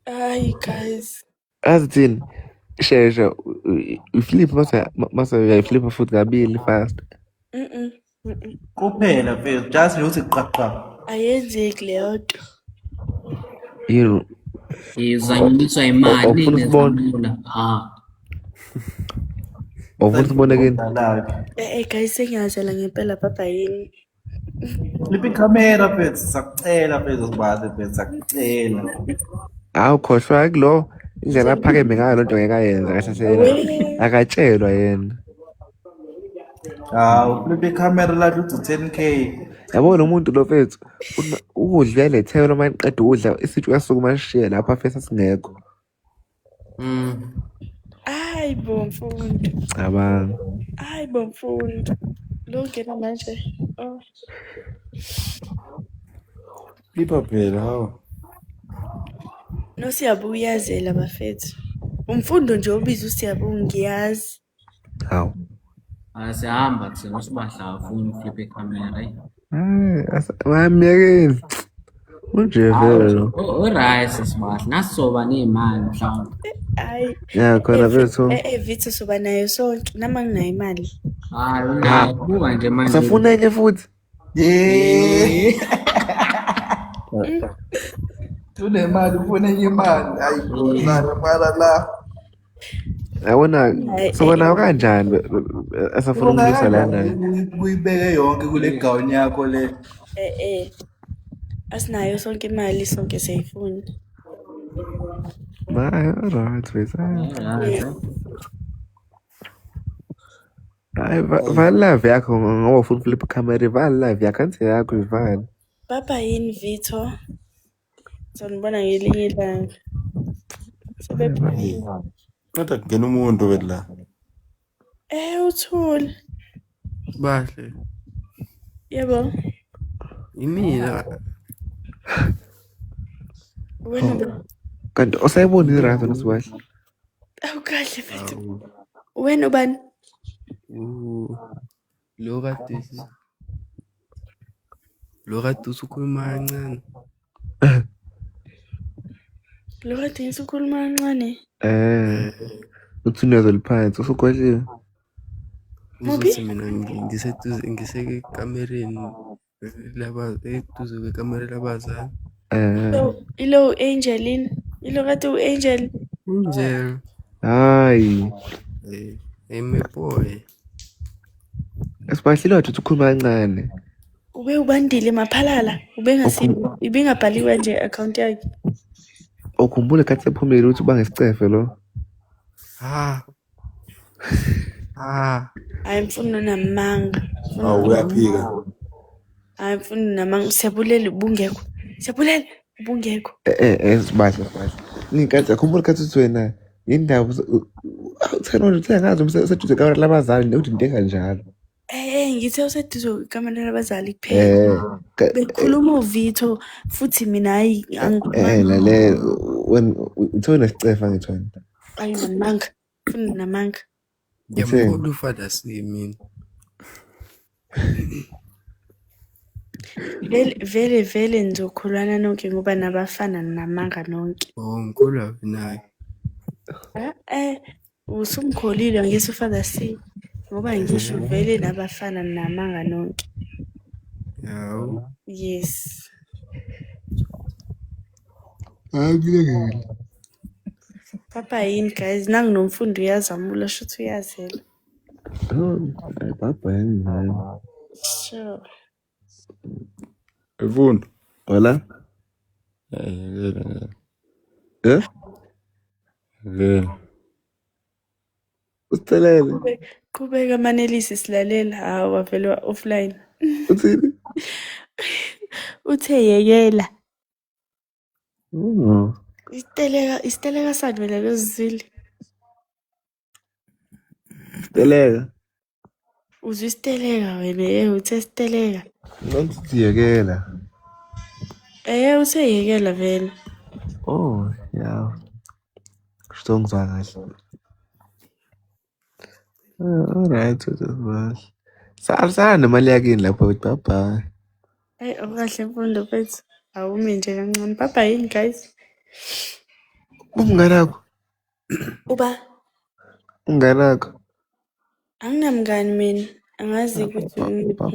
Speaker 1: Ay guys.
Speaker 10: Azithini? Shesha flip mase uyayiflipa futhi kabili fast.
Speaker 8: Kuphela phela just ukuthi qaqqa.
Speaker 1: Ayenzeki leyo nto.
Speaker 10: Yini?
Speaker 7: Izanyiswa imali nezamula.
Speaker 10: Ufuna ukubona kini?
Speaker 1: Guys sengiyazela ngempela baba yini.
Speaker 8: Flip ikhamera phela sakucela phela sibahle phela sakucela.
Speaker 10: Hawu khohlwa kulo indlela aphakeme ngayo lonto ngeke ayenza kahle sena. Akatshelwa yena.
Speaker 8: Flip ikhamera la uthi 10k.
Speaker 10: Yabona umuntu lo mfethu ukudla uyalethela uma niqeda ukudla isithi uyasukuma ashiye lapha afesa singekho.
Speaker 1: Hayi bomfundo.
Speaker 10: Cabanga.
Speaker 1: Hayi bomfundo. Lo ngena manje.
Speaker 12: Flipa phela hawu.
Speaker 1: No siyabuyazela bafethu. Umfundo nje obiza usiyabunga ngiyazi.
Speaker 10: Hawu.
Speaker 7: Asihamba thina sibahla afuna ukuflipa ikhamera.
Speaker 10: Mamyekeni. Unje vele lo.
Speaker 7: Right sibahla nasoba nemali mhlawumbe.
Speaker 1: Hayi.
Speaker 10: Ya khona bethu.
Speaker 1: Vitho soba nayo sonke nama nginayo imali.
Speaker 7: Hayi buka nje manje.
Speaker 10: Safuna enye futhi.
Speaker 8: Tunemali ufuna enye imali. Hayi mara la.
Speaker 10: Yabona sobona kanjani asafuna ukulisa lana.
Speaker 8: Kuyibeke yonke kule gown yakho le.
Speaker 1: Asinayo sonke imali sonke siyayifuna.
Speaker 10: Right wesa. Hayi vala live yakho ngoba ufuna flip camera vala live yakho yakho ivala.
Speaker 1: Baba yini Vitho? Sonibona ngelinye ilanga. Sebephumile.
Speaker 12: Kodwa kungena umuntu wethu la.
Speaker 1: Uthule.
Speaker 13: Bahle.
Speaker 1: Yebo.
Speaker 13: Imina.
Speaker 1: Wena
Speaker 10: kanti usayibona irazo nosibahle.
Speaker 1: awukahle mfethu. Wena ubani?
Speaker 13: Lo kade usukhuluma kancane.
Speaker 1: Lo kade usukhuluma kancane.
Speaker 10: Uthunyazo liphansi usukhohliwe.
Speaker 13: uzothi mina ngiseduze ngisekamereni eduze kwekamera labazali.
Speaker 1: Ilo Angeline. Ilo kade u-Angel.
Speaker 13: Angel.
Speaker 10: Hayi.
Speaker 13: Hey my boy.
Speaker 10: Esibahlile wathi ukhuluma kancane.
Speaker 1: Ube ubandile maphalala. Ibingabhaliwe nje account yakhe.
Speaker 10: Ukhumbule khathi sephumile ukuthi uba ngesicefe lo.
Speaker 1: Ayimfuno namanga.
Speaker 12: Uyaphika.
Speaker 1: Ayimfuno namanga. Siyabulela ubungekho. Siyabulela ubungekho.
Speaker 10: Sibahle. Nginkathi akhumbule khathi uthi wena indaba uthena uthengazi umseduze kamera labazali uthi into kanjalo.
Speaker 1: Ngithe useduze kwekamera labazali kuphela. Bekhuluma uVito futhi mina hayi
Speaker 10: lale when uthona sicefa ngithona.
Speaker 1: Ayi namanga. Funa namanga.
Speaker 13: Ngiyamkhola uFather C mina.
Speaker 1: Vele nizokhulana nonke ngoba nabafana namanga nonke.
Speaker 13: Ngikholwa naye.
Speaker 1: Usumkholile ngithi uFather C ngoba ngisho vele nabafana namanga nonke.
Speaker 13: Yawu.
Speaker 1: Yes. Papa yini guys nanginomfundo uyazamula shothi uyazela.
Speaker 10: Papa yini.
Speaker 1: Sure.
Speaker 12: Mfundo.
Speaker 10: Hola. Usithelele.
Speaker 1: Kubeka manelisi silalela hawa vele offline.
Speaker 10: Uthini?
Speaker 1: Uthe yekela.
Speaker 10: Oh.
Speaker 1: Isiteleka sani wena lozizwile?
Speaker 10: Isiteleka.
Speaker 1: Uzwe isiteleka wena uthe isiteleka.
Speaker 10: Ngithi yekela.
Speaker 1: Uthe yekela vele.
Speaker 10: Oh, yeah. Ngizwa kahle. Alright, Sara nemali yakini lapho bye.
Speaker 1: Okahle mfundo mfethu. Awumi nje kancane. Papa yini guys?
Speaker 10: Umngane wakho.
Speaker 1: Uba.
Speaker 10: Umngane wakho.
Speaker 1: Anginamngani mina. Angazi ukuthi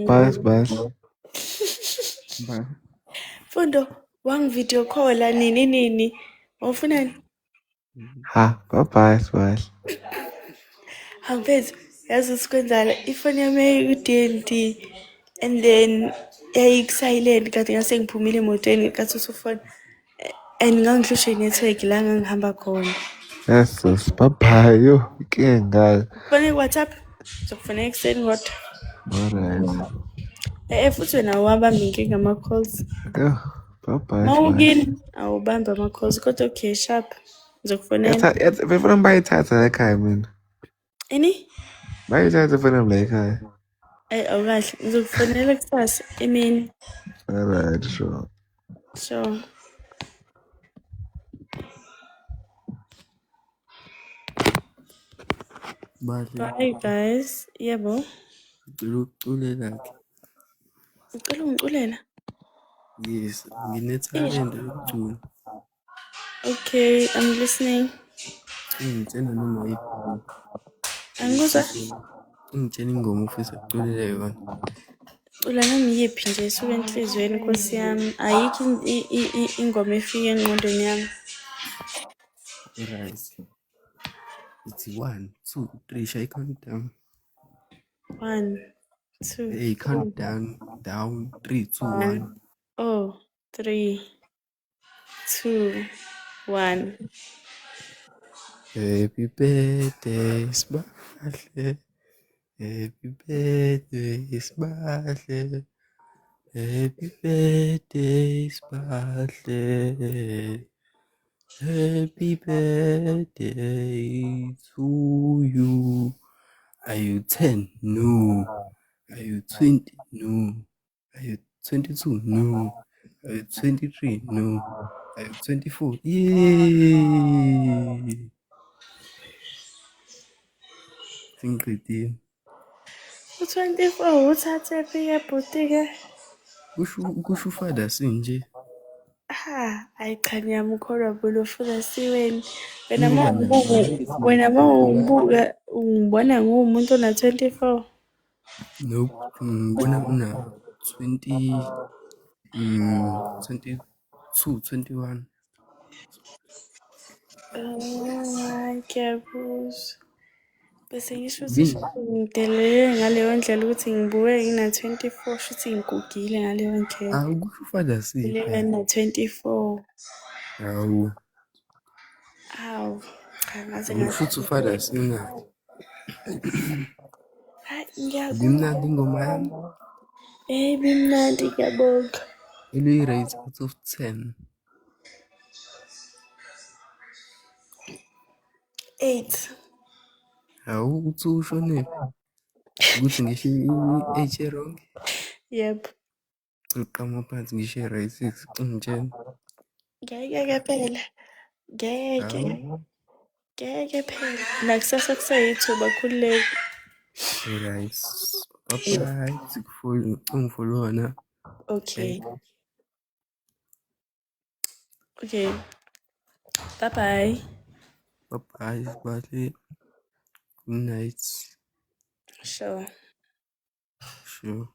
Speaker 10: bye.
Speaker 1: Mfundo wang video call nini. Ufunani?
Speaker 10: Bye.
Speaker 1: Mfethu yazi sikwenzala ifoni yami ku-DND and then silent kade ngase ngiphumile emotweni kathi usufona and ngangihlushwe network la ngangihamba khona.
Speaker 10: Yes, bye yo ikenga.
Speaker 1: Fone WhatsApp sokufonela ekseni kodwa.
Speaker 10: Alright.
Speaker 1: Futhi wena uhamba minkinga ama calls.
Speaker 10: Bye.
Speaker 1: Mawukini awubamba ama calls kodwa okay sharp. Ngizokufonela.
Speaker 10: Befuna bayithatha la ekhaya mina.
Speaker 1: Ini?
Speaker 10: Bayithatha fona la ekhaya.
Speaker 1: Awukahle ngizokufonela kusasa emini.
Speaker 10: Alright, sure.
Speaker 1: Bye guys. Yebo.
Speaker 13: Uculela ke.
Speaker 1: Ucela ungiculela?
Speaker 13: Yes, nginethalente lokucula.
Speaker 1: Okay, I'm listening.
Speaker 13: Ngitshela noma yiphi.
Speaker 1: Angikuzwa?
Speaker 13: Ngitshela ingoma ufisa ukuculela yona.
Speaker 1: Cula nami yiphi nje esuka enhlizweni Nkosi yami. Ayikho ingoma efika engqondweni yami.
Speaker 13: Alright. It's 1, 2, 3. Shall I count down?
Speaker 1: 1, 2.
Speaker 13: Hey, count down. 3, 2, 1.
Speaker 1: 3, 2, 1.
Speaker 13: Happy birthday, Sbahle. Happy birthday, Sbahle. Happy birthday, Sbahle. Happy birthday to you. Are you 10? No. Are you 20? No. Are you 22? No. Are you 23? No. Are you 24? Yay! Singqedile.
Speaker 1: U24 uthathe fika bhotike.
Speaker 13: Kusho uFather C nje.
Speaker 1: Ayichani yami ukholwa bolo Father C wena. Wena mawungibuka ungibona ngumuntu ona 24.
Speaker 13: Nope. Ngibona una 20, 22, 21.
Speaker 1: Ngiyakuzwa. Bese ngisho ukuthi
Speaker 13: Bin
Speaker 1: ngidelele ngaleyo ndlela ukuthi ngibuye ngina-24 shuthi ngigugile ngaleyo ndlela.
Speaker 13: akusho ufada
Speaker 1: Ngile
Speaker 13: sipha.
Speaker 1: ngina-24.
Speaker 13: Hawu.
Speaker 1: Awu, cha ngaze
Speaker 13: Ukusho ukuthi ufada singaphi.
Speaker 1: Hayi ngiyakuzwa.
Speaker 13: Ibimnandi ingoma yami.
Speaker 1: Ibimnandi ngiyabonga.
Speaker 13: Ili-rate out of 10.
Speaker 1: 8.
Speaker 13: Hawu uthi ushonephi? Ukuthi ngisho i-H wrong.
Speaker 1: Yep.
Speaker 13: Uqama phansi ngisho i-right 6 ungitshela.
Speaker 1: Ngeke phela. Ngeke.
Speaker 13: Hawu.
Speaker 1: Ngeke phela. Nakusasa kusayithuba khululeka.
Speaker 13: Right. Bye-bye. Ungifollow na.
Speaker 1: Okay. Okay. Bye-bye.
Speaker 13: Bye-bye. Bye. Good night.
Speaker 1: Sure.
Speaker 13: Sure.